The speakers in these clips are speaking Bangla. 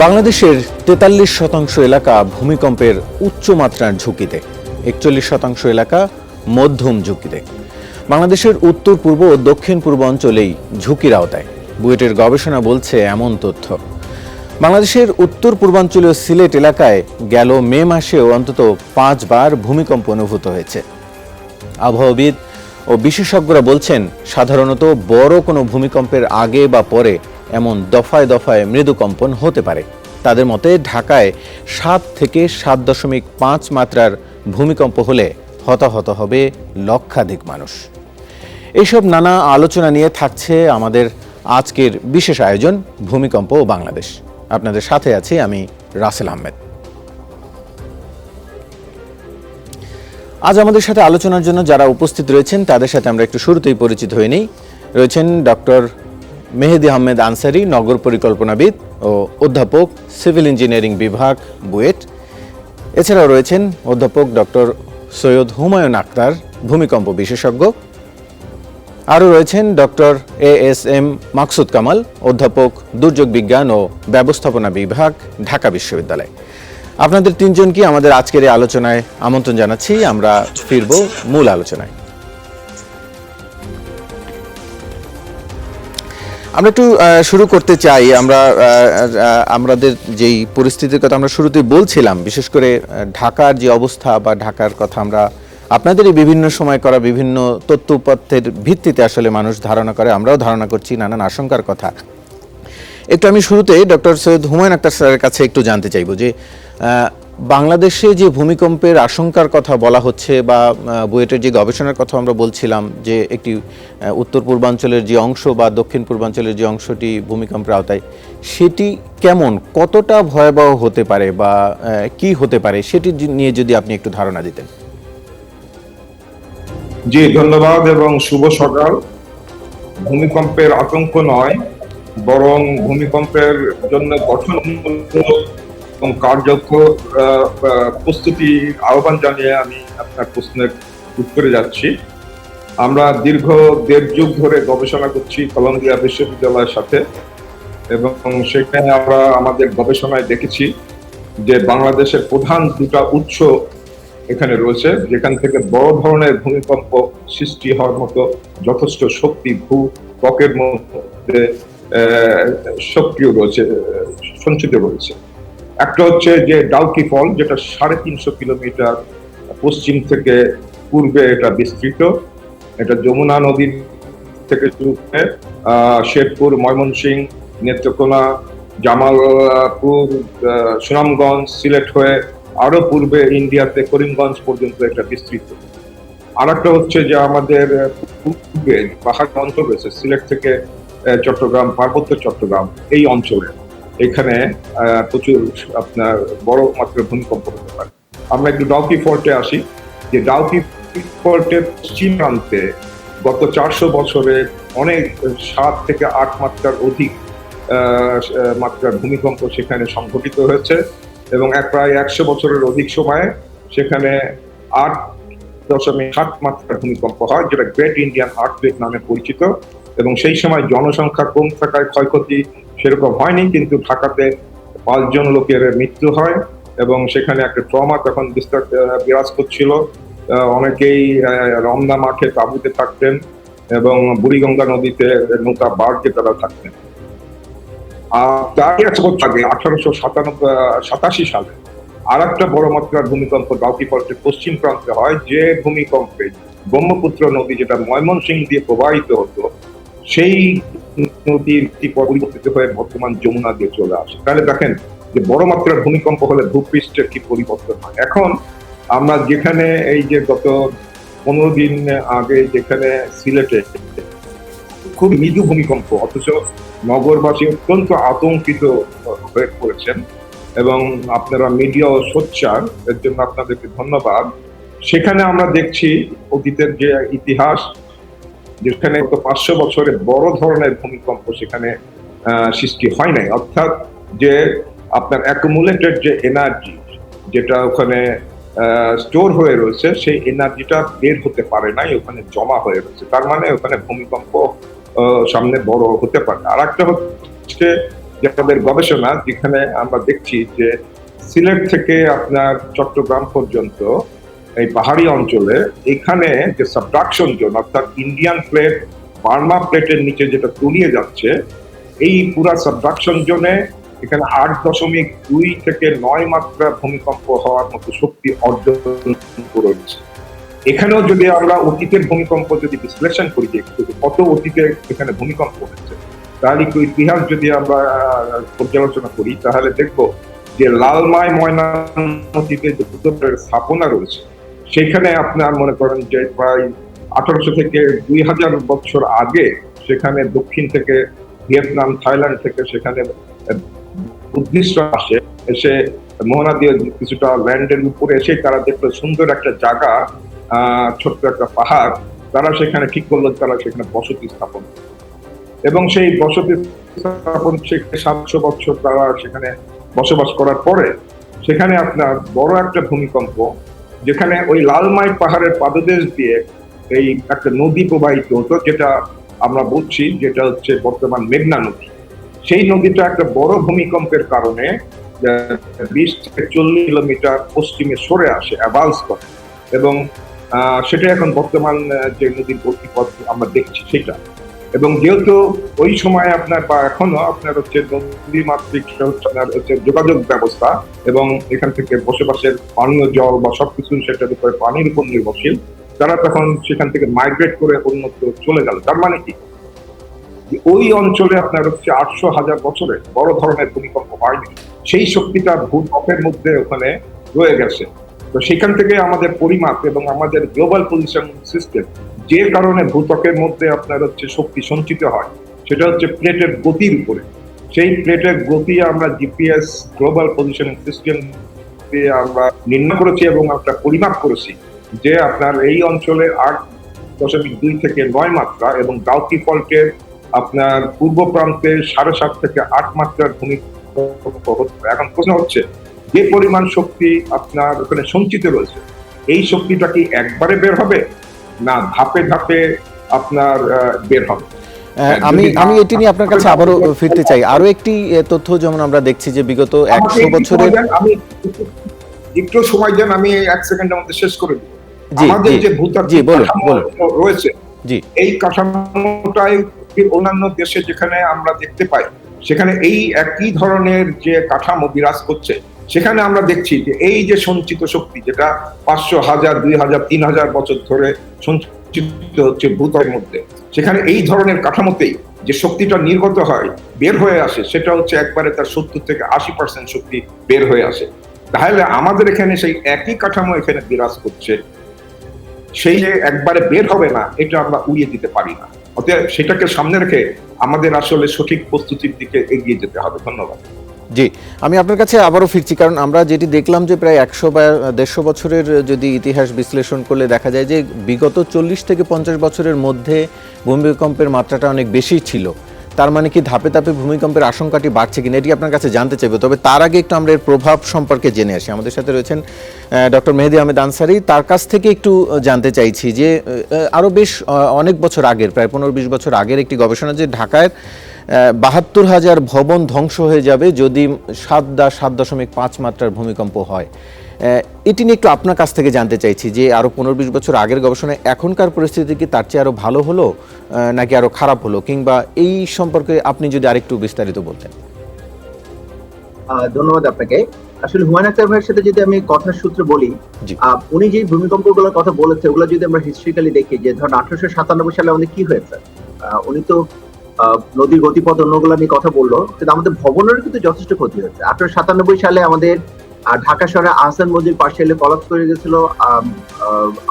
বাংলাদেশের ৪৩% এলাকা ভূমিকম্পের উচ্চ মাত্রার ঝুঁকিতে, ৪১% এলাকা মধ্যম ঝুঁকিতে। বাংলাদেশের উত্তর পূর্ব ও দক্ষিণ পূর্ব অঞ্চলেই ঝুঁকির আওতায়। বুয়েটের গবেষণা বলছে এমন তথ্য। বাংলাদেশের উত্তর পূর্বাঞ্চলীয় সিলেট এলাকায় গেল মে মাসেও অন্তত 5 বার ভূমিকম্প অনুভূত হয়েছে। আবহাওয়াবিদ ও বিশেষজ্ঞরা বলছেন, সাধারণত বড় কোনো ভূমিকম্পের আগে বা পরে এমন দফায় দফায় মৃদু কম্পন হতে পারে। তাদের মতে ঢাকায় 7 থেকে 7.5 মাত্রার ভূমিকম্প হলে হতাহত হবে লক্ষাধিক মানুষ। এইসব নানা আলোচনা নিয়ে থাকছে আমাদের আজকের বিশেষ আয়োজন ভূমিকম্প ও বাংলাদেশ। আপনাদের সাথে আছি আমি রাসেল আহমেদ। আজ আমাদের সাথে আলোচনার জন্য যারা উপস্থিত রয়েছেন তাদের সাথে আমরা একটু শুরুতেই পরিচিত হয়ে নিই। রয়েছেন ডক্টর মেহেদি আহমেদ আনসারি, নগর পরিকল্পনাবিদ ও অধ্যাপক, সিভিল ইঞ্জিনিয়ারিং বিভাগ, বুয়েট। এছাড়াও রয়েছেন অধ্যাপক ডক্টর সৈয়দ হুমায়ুন আক্তার, ভূমিকম্প বিশেষজ্ঞ। আরও রয়েছেন ডক্টর ASM মাকসুদ কামাল, অধ্যাপক, দুর্যোগ বিজ্ঞান ও ব্যবস্থাপনা বিভাগ, ঢাকা বিশ্ববিদ্যালয়। আপনাদের তিনজনকে আমাদের আজকের এই আলোচনায় আমন্ত্রণ জানাচ্ছি। আমরা ফিরব মূল আলোচনায়। আমরা একটু শুরু করতে চাই। আমাদের যেই পরিস্থিতির কথা আমরা শুরুতেই বলছিলাম, বিশেষ করে ঢাকার যে অবস্থা বা ঢাকার কথা আমরা আপনাদেরই বিভিন্ন সময় করা বিভিন্ন তথ্য উপাত্তের ভিত্তিতে আসলে মানুষ ধারণা করে, আমরাও ধারণা করছি নানান আশঙ্কার কথা। একটু আমি শুরুতে ডক্টর সৈয়দ হুমায়ুন আক্তার স্যারের কাছে একটু জানতে চাইব যে বাংলাদেশে যে ভূমিকম্পের আশঙ্কার কথা বলা হচ্ছে বা বুয়েটের যে গবেষণার কথা আমরা বলছিলাম, যে একটি উত্তর পূর্বাঞ্চলের যে অংশ বা দক্ষিণ পূর্বাঞ্চলের যে অংশটি ভূমিকম্পের আওতায়, সেটি কেমন, কতটা ভয়াবহ হতে পারে বা কি হতে পারে, সেটি নিয়ে যদি আপনি একটু ধারণা দিতেন। জি, ধন্যবাদ এবং শুভ সকাল। ভূমিকম্পের আতঙ্ক নয়, বরং ভূমিকম্পের জন্য গঠনমূলক এবং কার্যকর প্রস্তুতির আহ্বান জানিয়ে আমি আপনার প্রশ্নের উত্তরে যাচ্ছি। আমরা দীর্ঘ 1.5 যুগ ধরে গবেষণা করছি কলম্বিয়া বিশ্ববিদ্যালয়ের সাথে, এবং সেখানে আমরা আমাদের গবেষণায় দেখেছি যে বাংলাদেশের প্রধান 2টা উৎস এখানে রয়েছে, যেখান থেকে বড় ধরনের ভূমিকম্প সৃষ্টি হওয়ার মতো যথেষ্ট শক্তি ভূত্বকের মধ্যে সক্রিয় রয়েছে, সঞ্চিত রয়েছে। একটা হচ্ছে যে ডাউকি ফল, যেটা 350 কিলোমিটার পশ্চিম থেকে পূর্বে এটা বিস্তৃত। এটা যমুনা নদীর থেকে শুরু করে শেরপুর, ময়মনসিংহ, নেত্রকোনা, জামালপুর, সুনামগঞ্জ, সিলেট হয়ে আরো পূর্বে ইন্ডিয়াতে করিমগঞ্জ পর্যন্ত এটা বিস্তৃত। আর একটা হচ্ছে যে আমাদের পূর্বে পাহাড় অঞ্চল রয়েছে, সিলেট থেকে চট্টগ্রাম, পার্বত্য চট্টগ্রাম, এই অঞ্চলে এখানে প্রচুর আপনার বড় মাত্রার ভূমিকম্প হতে পারে। আমরা একটু ডাউকি ফল্টে আসি। যে ডাউকি ফল্টের পশ্চিম প্রান্তে গত 400 বছরে অনেক 7 থেকে 8 মাত্রার অধিক মাত্রার ভূমিকম্প সেখানে সংঘটিত হয়েছে, এবং প্রায় 100 বছরের অধিক সময়ে সেখানে 8.7 মাত্রার ভূমিকম্প হয়, যেটা গ্রেট ইন্ডিয়ান আর্থকুয়েক নামে পরিচিত। এবং সেই সময় জনসংখ্যা কম থাকায় ক্ষয়ক্ষতি সেরকম হয়নি, কিন্তু ঢাকাতে 5 জন লোকের মৃত্যু হয় এবং সেখানে একটা ট্রমা তখন বিরাজ করছিল। অনেকেই রমনা মাঠে তাঁবুতে থাকতেন এবং বুড়িগঙ্গা নদীতে নৌকা বাড়কে তারা থাকতেন। তার 1 বছর আগে 1887 সালে আর একটা বড় মাত্রার ভূমিকম্প ডাউকি ফল্টের পশ্চিম প্রান্তে হয়, যে ভূমিকম্পে ব্রহ্মপুত্র নদী, যেটা ময়মনসিংহ দিয়ে প্রবাহিত হতো, সেই নদীর পরিবর্তিত হয়ে বর্তমান যমুনা দিয়ে চলে আসে। তাহলে দেখেন যে বড় মাত্রার ভূমিকম্প হলে ভূপৃষ্ঠের কি পরিবর্তন হয়। এখন আমরা যেখানে এই যে গত 15 দিন আগে যেখানে সিলেটে খুব মৃদু ভূমিকম্প, অথচ নগরবাসী অত্যন্ত আতঙ্কিত হয়ে পড়েছেন, এবং আপনারা মিডিয়া সোচ্চার, এর জন্য আপনাদেরকে ধন্যবাদ। সেখানে আমরা দেখছি অতীতের যে ইতিহাস, যেখানে গত 500 বছরে বড় ধরনের ভূমিকম্প সেখানে সৃষ্টি হয় নাই। অর্থাৎ যে আপনার অ্যাকুমুলেটেড যে এনার্জি যেটা ওখানে স্টোর হয়ে রয়েছে, সেই এনার্জিটা বের হতে পারে নাই, ওখানে জমা হয়ে রয়েছে। তার মানে ওখানে ভূমিকম্প সামনে বড় হতে পারে। আর একটা হচ্ছে যে আমাদের গবেষণা, যেখানে আমরা দেখছি যে সিলেট থেকে আপনার চট্টগ্রাম পর্যন্ত এই পাহাড়ি অঞ্চলে এখানে যে সাবডাকশন জোন, অর্থাৎ ইন্ডিয়ান প্লেট বার্মা প্লেটের নিচে যেটা তলিয়ে যাচ্ছে, এই পুরা সাবডাকশন জোনে এখানে 8.2 থেকে 9 মাত্রা ভূমিকম্প হওয়ার মতো শক্তি অর্জন করেছে। এখানেও যদি আমরা অতীতের ভূমিকম্প যদি বিশ্লেষণ করি যে কত অতীতে এখানে ভূমিকম্প হয়েছে, তাহলে একটু ইতিহাস যদি আমরা পর্যালোচনা করি, তাহলে দেখবো যে লালমাই ময়নামতিতে যে ভূতত্ত্বের স্থাপনা রয়েছে, সেখানে আপনার মনে করেন যে প্রায় 1800 থেকে 2000 বছর আগে সেখানে দক্ষিণ থেকে ভিয়েতনাম, থাইল্যান্ড থেকে সেখানে বুদ্ধিস্টরা আসে, এসে মোহনা দিয়ে কিছুটা ল্যান্ডের উপরে এসে তারা দেখলো সুন্দর একটা জায়গা, ছোট্ট একটা পাহাড়, তারা সেখানে ঠিক করলো তারা সেখানে বসতি স্থাপন, এবং সেই বসতি স্থাপন 700 বছর তারা সেখানে বসবাস করার পরে সেখানে আপনার বড় একটা ভূমিকম্প, যেখানে ওই লালমাই পাহাড়ের পাদদেশ দিয়ে এই একটা নদী প্রবাহিত হতো, যেটা আমরা বলছি যেটা হচ্ছে বর্তমান মেঘনা নদী। সেই নদীটা একটা বড় ভূমিকম্পের কারণে 20 থেকে 40 কিলোমিটার পশ্চিমে সরে আসে, অ্যাভান্স করে, এবং সেটা এখন বর্তমান যে নদীর গতিপথ আমরা দেখছি সেটা। এবং যেহেতু ওই সময় আপনার বা এখনো আপনার হচ্ছে নদীমাতৃক হচ্ছে যোগাযোগ ব্যবস্থা, এবং এখান থেকে বসবাসের পানীয় জল বা সবকিছু সেটার উপরে পানির উপর নির্ভরশীল, তারা তখন সেখান থেকে মাইগ্রেট করে অন্যত্র চলে গেল। তার মানে কি, ওই অঞ্চলে আপনার হচ্ছে 800,000 বছরে বড় ধরনের ভূমিকম্প হয়নি, সেই শক্তিটা ভূত্বকের মধ্যে ওখানে রয়ে গেছে। তো সেখান থেকে আমাদের পরিমাপ এবং আমাদের গ্লোবাল পজিশন সিস্টেম, যে কারণে ভূত্বকের মধ্যে আপনার হচ্ছে শক্তি সঞ্চিত হয়, সেটা হচ্ছে প্লেটের গতির উপরে। সেই প্লেটের গতি আমরা জিপিএস গ্লোবাল পজিশনিং সিস্টেম দিয়ে আমরা নির্ণয় করেছি এবং একটা পরিমাপ করেছি যে আপনার এই অঞ্চলে 8.2 থেকে 9 মাত্রা, এবং ডাউকি ফল্টের আপনার পূর্ব প্রান্তে 7.5 থেকে 8 মাত্রার ভূমিকম্প হচ্ছে। এখন প্রশ্ন হচ্ছে, যে পরিমাণ শক্তি আপনার ওখানে সঞ্চিত রয়েছে, এই শক্তিটা কি একবারে বের হবে, না ধাপে ধাপে আপনার বের হবে? আমি এটি নিয়ে আপনার কাছে আবারও ফিরতে চাই। আরো একটি তথ্য যেমন আমরা দেখছি যে বিগত 100 বছরের, আমি একটু সময় দেন, আমি 1 সেকেন্ডের মধ্যে শেষ করে দিব। জি আমাদের যে জি বলুন রয়েছে, জি, এই কাঠামোটাই অন্যান্য দেশে যেখানে আমরা দেখতে পাই, সেখানে এই একই ধরনের যে কাঠামো বিরাজ করছে, সেখানে আমরা দেখছি যে এই যে সঞ্চিত শক্তি, যেটা 500, 1000, 2000, 3000 বছর ধরে সঞ্চিত হচ্ছে ভূত্বকের মধ্যে, সেখানে এই ধরনের কাঠামোতেই যে শক্তিটা নির্গত হয়, বের হয়ে আসে, সেটা হচ্ছে একবারে তার 70 থেকে 80% শক্তি বের হয়ে আসে। তাহলে আমাদের এখানে সেই একই কাঠামো এখানে বিরাজ করছে, সেই যে একবারে বের হবে না, এটা আমরা উড়িয়ে দিতে পারি না। অতএব সেটাকে সামনে রেখে আমাদের আসলে সঠিক প্রস্তুতির দিকে এগিয়ে যেতে হবে। ধন্যবাদ। জি, আমি আপনার কাছে আবারও ফিরছি, কারণ আমরা যেটি দেখলাম যে প্রায় 100 বা 150 বছরের যদি ইতিহাস বিশ্লেষণ করলে দেখা যায় যে বিগত 40 থেকে 50 বছরের মধ্যে ভূমিকম্পের মাত্রাটা অনেক বেশি ছিল। তার মানে কি ধাপে ধাপে ভূমিকম্পের আশঙ্কাটি বাড়ছে কিনা, এটি আপনার কাছে জানতে চাইব। তবে তার আগে একটু আমরা এর প্রভাব সম্পর্কে জেনে আসি। আমাদের সাথে রয়েছেন ডক্টর মেহেদী আহমেদ আনসারী। তার কাছ থেকে একটু জানতে চাইছি যে আরও বেশ অনেক বছর আগের, প্রায় 15-20 বছর আগের একটি গবেষণা, যে ঢাকায় 72,000 ভবন ধ্বংস হয়ে যাবে যদি 7.5 মাত্রার ভূমিকম্প হয়। এটি নিয়ে একটু আপনার কাছ থেকে জানতে চাইছি যে আরো 15-20 বছর আগের গবেষণায় এখনকার পরিস্থিতি কি তার চেয়ে আরো ভালো হলো নাকি আরো খারাপ হলো, কিংবা এই সম্পর্কে আপনি যদি আরেকটু বিস্তারিত বলতেন। ধন্যবাদ আপনাকে। আসলে হুমায়ুন আখতার ভাইয়ের সাথে যদি আমি কথার সূত্রে বলি, উনি যে ভূমিকম্পগুলোর কথা বলেছে, ওগুলো যদি আমরা হিস্ট্রিক্যালি দেখি, যে ধরুন 1897 সালে আমাদের কি হয়েছে, উনি তো নদীর গতিপথ অন্যগুলো নিয়ে কথা বললো, কিন্তু আমাদের ভবনের কিন্তু যথেষ্ট ক্ষতি হয়েছে। 1897 সালে আমাদের ঢাকা শহরে আহসান মসজিদ পার্শিয়ালি কলাপস করে গেছিল।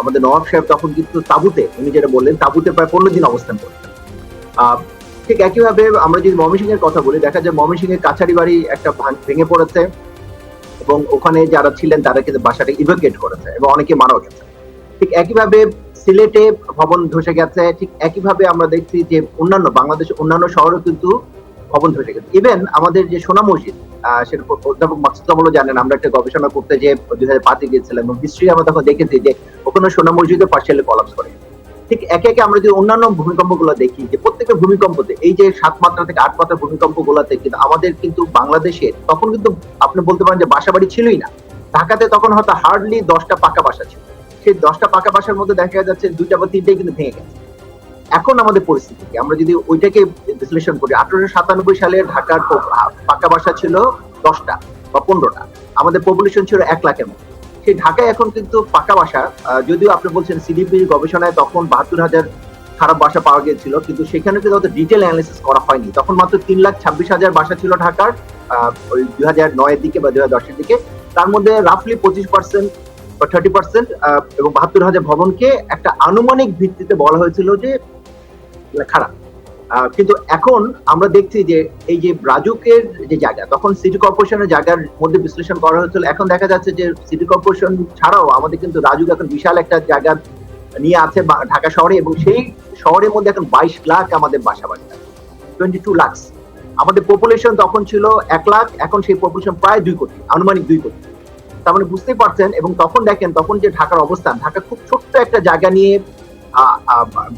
আমাদের নওয়াব সাহেব তখন কিন্তু তাঁবুতে, উনি যেটা বললেন, তাঁবুতে প্রায় 15 দিন অবস্থান করতেন। ঠিক একইভাবে আমরা যদি ময়মনসিংহ এর কথা বলি, দেখা যায় ময়মনসিংহের কাছারি বাড়ি একটা ভেঙে পড়েছে, এবং ওখানে যারা ছিলেন তারা কিন্তু বাসাটা ইভাকুয়েট করেছে এবং অনেকে মারাও গেছে। ঠিক একইভাবে সিলেটে ভবন ধসে গেছে। ঠিক একইভাবে আমরা দেখছি যে অন্যান্য বাংলাদেশের অন্যান্য শহরেও কিন্তু ভবন ধসে গেছে। ইভেন আমাদের যে সোনা মসজিদ, সেটা অধ্যাপক মাকসুদ কামালও জানেন, আমরা একটা গবেষণা করতে যে 2005-এ গিয়েছিলাম এবং হিস্ট্রি আমরা তখন দেখেছি যে ওখানে সোনা মসজিদও পার্সিয়ালি কলাপস করে। ঠিক একে একে আমরা যদি অন্যান্য ভূমিকম্পগুলো দেখি, যে প্রত্যেকটা ভূমিকম্পতে এই যে 7 মাত্রা থেকে 8 মাত্রার ভূমিকম্পগুলোতে কিন্তু আমাদের কিন্তু বাংলাদেশের তখন কিন্তু আপনি বলতে পারেন যে বাসাবাড়ি ছিলই না। ঢাকাতে তখন হয়তো হার্ডলি 10টা পাকা বাসা ছিল। সেই 10টা পাকা বাসার মধ্যে দেখা যাচ্ছে 2টা বা 3টাই কিন্তু ভেঙে গেছে। এখন আমাদের পরিস্থিতি কি? আমরা যদি ওইটাকে বিশ্লেষণ করি, 1897 সালে ঢাকার পাকা বাসা ছিল 10টা বা 15টা, আমাদের পপুলেশন ছিল 1 লাখের মতো। সেই ঢাকায় এখন কিন্তু পাকা বাসা, যদিও আপনি বলছেন সিডিপির গবেষণায় তখন 72,000 খারাপ বাসা পাওয়া গিয়েছিল, কিন্তু সেখানে কিন্তু অত ডিটেল অ্যানালিসিস করা হয়নি। তখন মাত্র 3,26,000 বাসা ছিল ঢাকার ওই 2009-এর দিকে বা 2010-এর দিকে। তার মধ্যে রাফলি 25% বা 30% এবং 72,000 ভবনকে একটা আনুমানিক ভিত্তিতে বলা হয়েছিল যে খারাপ। কিন্তু এখন আমরা দেখছি যে এই যে রাজুকের যে জায়গা, তখন সিটি কর্পোরেশনের জায়গার মধ্যে বিশ্লেষণ করা হয়েছিল, এখন দেখা যাচ্ছে যে সিটি কর্পোরেশন ছাড়াও আমাদের কিন্তু রাজুক এখন বিশাল একটা জায়গা নিয়ে আছে ঢাকা শহরে, এবং সেই শহরের মধ্যে এখন 22 লাখ আমাদের বাসা বাড়ি, 22 লাখ। আমাদের পপুলেশন তখন ছিল 1 লাখ, এখন সেই পপুলেশন প্রায় 2 কোটি, আনুমানিক 2 কোটি। তার মানে বুঝতেই পারছেন। এবং তখন দেখেন, তখন যে ঢাকার অবস্থান, ঢাকা খুব ছোট্ট একটা জায়গা নিয়ে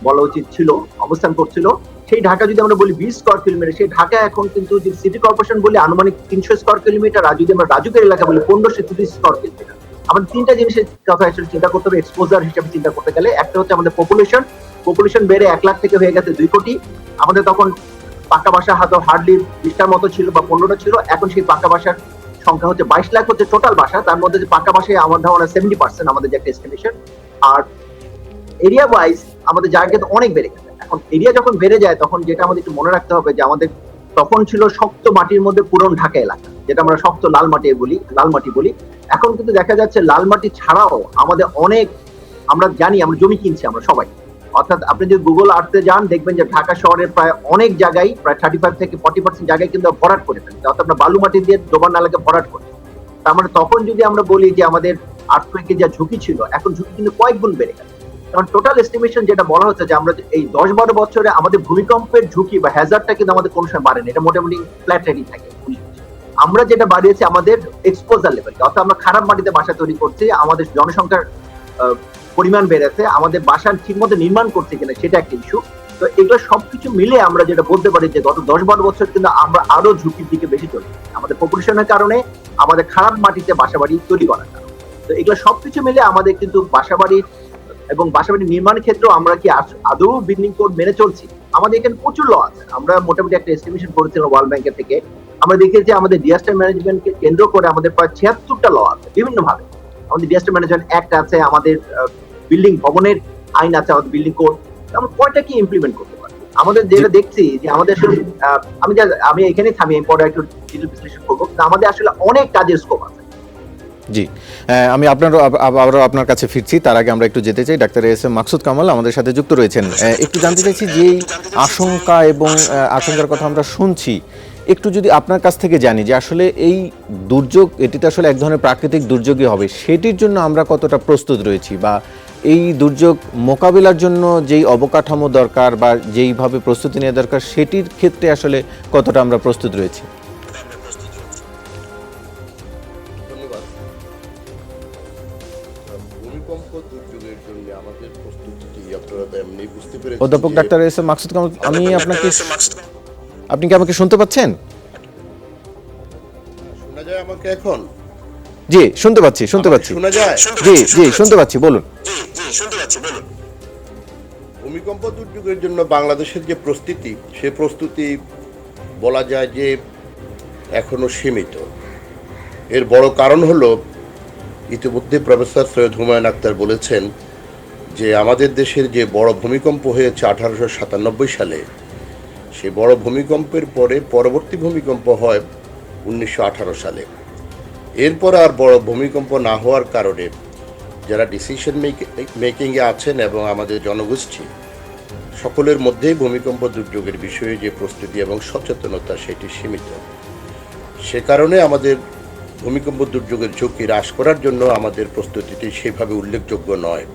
বলা উচিত ছিল অবস্থান করছিল। সেই ঢাকা যদি আমরা বলি 20 স্কয়ার কিলোমিটার, সেই ঢাকা এখন কিন্তু যে সিটি কর্পোরেশন বলি আনুমানিক 300 স্কয়ার কিলোমিটার, আর যদি আমরা রাজুকের এলাকা বলি 1530 স্কয়ার কিলোমিটার। আমাদের 3টা জিনিসের কথা চিন্তা করতে হবে এক্সপোজার হিসেবে চিন্তা করতে গেলে। একটা হচ্ছে আমাদের পপুলেশন বেড়ে 1 লাখ থেকে হয়ে গেছে 2 কোটি। আমাদের তখন পাকা বাসা হয়তো হার্ডলি 20টার মতো ছিল বা 15টা ছিল, এখন সেই পাকা বাসার সংখ্যা হচ্ছে 22 লাখ হচ্ছে টোটাল বাসা। তার মধ্যে যে পাকা বাসায় আমার ধারণা 70% আমাদের যে একটা এস্টিমেশন। আর এরিয়া ওয়াইজ আমাদের জায়গা কিন্তু অনেক বেড়ে গেছে। এখন এরিয়া যখন বেড়ে যায়, তখন যেটা আমাদের একটু মনে রাখতে হবে যে আমাদের তখন ছিল শক্ত মাটির মধ্যে পুরন ঢাকা এলাকা, যেটা আমরা শক্ত লাল মাটি বলি। এখন কিন্তু দেখা যাচ্ছে লাল মাটি ছাড়াও আমাদের অনেক, আমরা জানি আমরা জমি কিনছি আমরা সবাই। অর্থাৎ আপনি যদি গুগল আর্থে যান, দেখবেন যে ঢাকা শহরের প্রায় অনেক জায়গায়, প্রায় 35 থেকে 40% জায়গায় কিন্তু ভরাট করে ফেলছে, অর্থাৎ আমরা বালু মাটি দিয়ে ডোবার নালাকে ভরাট করি। তার মানে তখন যদি আমরা বলি যে আমাদের আর্থকুয়েকের যা ঝুঁকি ছিল, এখন ঝুঁকি কিন্তু কয়েক গুণ বেড়ে গেছে। কারণ টোটাল এস্টিমেশন যেটা বলা হচ্ছে যে আমরা এই 10-12 বছরে আমাদের ভূমিকম্পের ঝুঁকি বা হ্যাজার্ডটা কিন্তু আমাদের কোনো সময় বাড়েনি, এটা মোটামুটি ফ্ল্যাট রেটই থাকে। আমরা যেটা বাড়িয়েছি আমাদের এক্সপোজার লেভেল, অর্থাৎ আমরা খারাপ মাটিতে বাসা তৈরি করছি, আমাদের জনসংখ্যার পরিমাণ বেড়েছে, আমাদের বাসা ঠিকমতো নির্মাণ করছে কিনা সেটা একটা ইস্যু। তো এগুলো সবকিছু মিলে আমরা যেটা বলতে পারি যে গত 10-12 বছর কিন্তু আমরা আরো ঝুঁকির দিকে বেশি চলছি, আমাদের পপুলেশনের কারণে, আমাদের খারাপ মাটিতে বাসাবাড়ি তৈরি করার কারণে। তো এগুলো সবকিছু মিলে আমাদের কিন্তু বাসাবাড়ির এবং বাসাবাড়ি নির্মাণ ক্ষেত্রেও আমরা কি আদৌ বিল্ডিং কোড মেনে চলছি? আমাদের এখানে প্রচুর ল আছে। আমরা মোটামুটি একটা এস্টিমেশন করেছিলাম ওয়ার্ল্ড ব্যাংকের থেকে, আমরা দেখেছি আমাদের ডিজাস্টার ম্যানেজমেন্টকে কেন্দ্র করে আমাদের প্রায় 76টা ল আছে বিভিন্ন ভাবে। আমাদের ডিজাস্টার ম্যানেজমেন্ট অ্যাক্ট আছে, আমাদের বিল্ডিং ভবনের আইন আছে, আমাদের বিল্ডিং কোড। আমরা কয়টা কি ইমপ্লিমেন্ট করতে পারি? আমাদের যেটা দেখছি যে আমাদের আসলে আমি এখানেই থামি, পরে একটু ডিটেইল বিশ্লেষণ করবো। আমাদের আসলে অনেক কাজের স্কোপ আছে। জি, আমি আবারও আপনার কাছে ফিরছি। তার আগে আমরা একটু যেতে চাই, ডাক্তার এস.এম. মাকসুদ কামাল আমাদের সাথে যুক্ত রয়েছেন। একটু জানতে চাইছি যে আশঙ্কা এবং আশঙ্কার কথা আমরা শুনছি, একটু যদি আপনার কাছ থেকে জানি যে আসলে এই দুর্যোগ, এটি তো আসলে এক ধরনের প্রাকৃতিক দুর্যোগই হবে, সেটির জন্য আমরা কতটা প্রস্তুত রয়েছি, বা এই দুর্যোগ মোকাবিলার জন্য যেই অবকাঠামো দরকার বা যেইভাবে প্রস্তুতি নেওয়া দরকার, সেটির ক্ষেত্রে আসলে কতটা আমরা প্রস্তুত রয়েছি? অধ্যাপক ডাক্তার এস.এম. মাকসুদ কামাল, আপনি কি আমাকে শুনতে পাচ্ছেন? শোনা যায় আমাকে এখন? জি, শুনতে পাচ্ছি। শোনা যায়? জি, শুনতে পাচ্ছি, বলুন। ভূমিকম্প দুর্যোগের জন্য বাংলাদেশের যে প্রস্তুতি, সে প্রস্তুতি বলা যায় যে এখনো সীমিত। এর বড় কারণ হলো, ইতিমধ্যে প্রফেসর সৈয়দ হুমায়ুন আখতার বলেছেন যে আমাদের দেশের যে বড় ভূমিকম্প হয়েছে 1897 সালে, সে বড় ভূমিকম্পের পরে পরবর্তী ভূমিকম্প হয় 1918 সালে। এরপর আর বড় ভূমিকম্প না হওয়ার কারণে যারা ডিসিশন মেকিংয়ে আছেন এবং আমাদের জনগোষ্ঠী, সকলের মধ্যেই ভূমিকম্প দুর্যোগের বিষয়ে যে প্রস্তুতি এবং সচেতনতা সেটি সীমিত। সে কারণে আমাদের ভূমিকম্প দুর্যোগের ঝুঁকি হ্রাস করার জন্য আমাদের প্রস্তুতিটি সেভাবে উল্লেখযোগ্য নয়।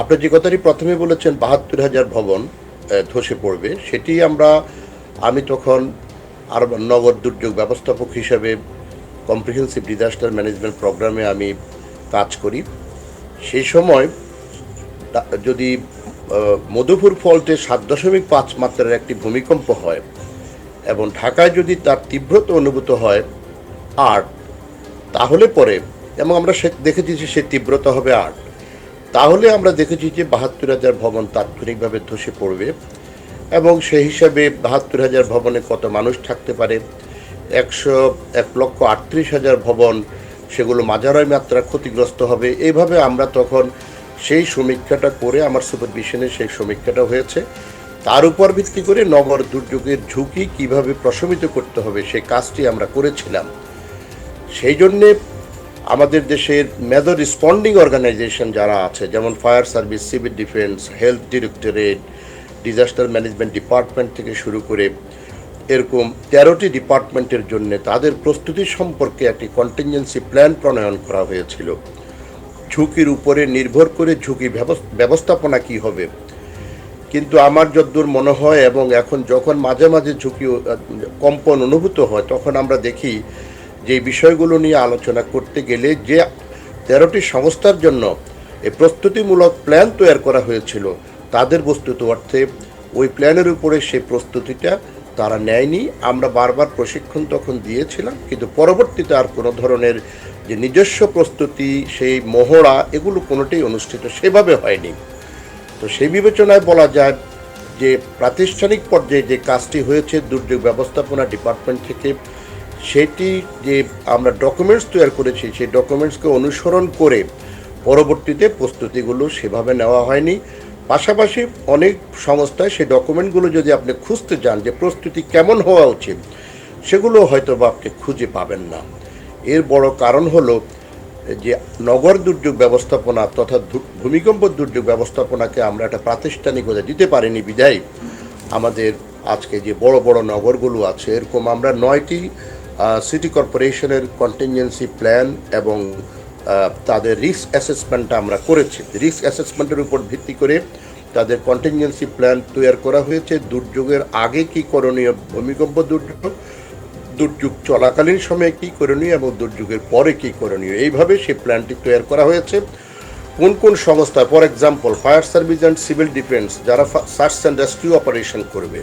আপনি যে কথাটি প্রথমে বলেছেন 72,000 ভবন ধসে পড়বে, সেটি আমি তখন আর নগর দুর্যোগ ব্যবস্থাপক হিসেবে কম্প্রিহেন্সিভ ডিজাস্টার ম্যানেজমেন্ট প্রোগ্রামে আমি কাজ করি। সেই সময় যদি মধুপুর ফল্টে 7.5 মাত্রার একটি ভূমিকম্প হয় এবং ঢাকায় যদি তার তীব্রতা অনুভূত হয় 8, তাহলে পরে, এবং আমরা দেখেছি যে সে তীব্রতা হবে 8, তাহলে আমরা দেখেছি যে 72,000 ভবন তাৎক্ষণিকভাবে ধসে পড়বে এবং সেই হিসাবে 72,000 ভবনে কত মানুষ থাকতে পারে, 1,38,000 ভবন সেগুলো মাঝারি মাত্রা ক্ষতিগ্রস্ত হবে। এইভাবে আমরা তখন সেই সমীক্ষাটা করে, আমার সুপারভিশনে সেই সমীক্ষাটা হয়েছে, তার উপর ভিত্তি করে নগর দুর্যোগের ঝুঁকি কিভাবে প্রশমিত করতে হবে সেই কাজটি আমরা করেছিলাম। সেই জন্যে আমাদের দেশের মেজর রেসপন্ডিং অর্গানাইজেশন যারা আছে, যেমন fire service, civil defence, health directorate, disaster management department থেকে শুরু করে এরকম 13টি ডিপার্টমেন্টের জন্য তাদের প্রস্তুতি সম্পর্কে একটি কন্টিনজেন্সি প্ল্যান প্রণয়ন করা হয়েছিল। ঝুঁকির উপরে নির্ভর করে ঝুঁকি ব্যবস্থাপনা কি হবে। কিন্তু আমার যতদূর মনে হয়, এবং এখন যখন মাঝে মাঝে ঝুঁকি কম্পন অনুভূত হয়, তখন আমরা দেখি যে বিষয়গুলো নিয়ে আলোচনা করতে গেলে যে 13টি সংস্থার জন্য এই প্রস্তুতিমূলক প্ল্যান তৈরি করা হয়েছিল, তাদের বস্তুত অর্থে ওই প্ল্যানের উপরে সেই প্রস্তুতিটা তারা নেয়নি। আমরা বারবার প্রশিক্ষণ তখন দিয়েছিলাম, কিন্তু পরবর্তীতে আর কোনো ধরনের যে নিজস্ব প্রস্তুতি, সেই মহড়া, এগুলো কোনোটাই অনুষ্ঠিত সেভাবে হয়নি। তো সেই বিবেচনায় বলা যায় যে প্রাতিষ্ঠানিক পর্যায়ে যে কাজটি হয়েছে দুর্যোগ ব্যবস্থাপনা ডিপার্টমেন্ট থেকে, সেটি যে আমরা ডকুমেন্টস তৈরি করেছি, সেই ডকুমেন্টসকে অনুসরণ করে পরবর্তীতে প্রস্তুতিগুলো সেভাবে নেওয়া হয়নি। পাশাপাশি অনেক সংস্থায় সেই ডকুমেন্টগুলো যদি আপনি খুঁজতে যান যে প্রস্তুতি কেমন হওয়া উচিত, সেগুলো হয়তো বা আপনি খুঁজে পাবেন না। এর বড় কারণ হলো যে নগর দুর্যোগ ব্যবস্থাপনা তথা ভূমিকম্প দুর্যোগ ব্যবস্থাপনাকে আমরা একটা প্রাতিষ্ঠানিকতা দিতে পারিনি বিধায় আমাদের আজকে যে বড় বড় নগরগুলো আছে, এরকম আমরা 9টি সিটি কর্পোরেশনের কন্টিনজেন্সি প্ল্যান এবং তাদের রিস্ক অ্যাসেসমেন্টটা আমরা করেছি। রিস্ক অ্যাসেসমেন্টের উপর ভিত্তি করে তাদের কন্টিনজেন্সি প্ল্যান তৈরি করা হয়েছে। দুর্যোগের আগে কি করণীয়, ভূমিকম্প দুর্যোগ চলাকালীন সময়ে কী করণীয় এবং দুর্যোগের পরে কী করণীয়, এইভাবে সেই প্ল্যানটি তৈরি করা হয়েছে। কোন কোন সংস্থা, for example fire service and civil defence, যারা সার্চ অ্যান্ড রেস্কিউ অপারেশন করবে,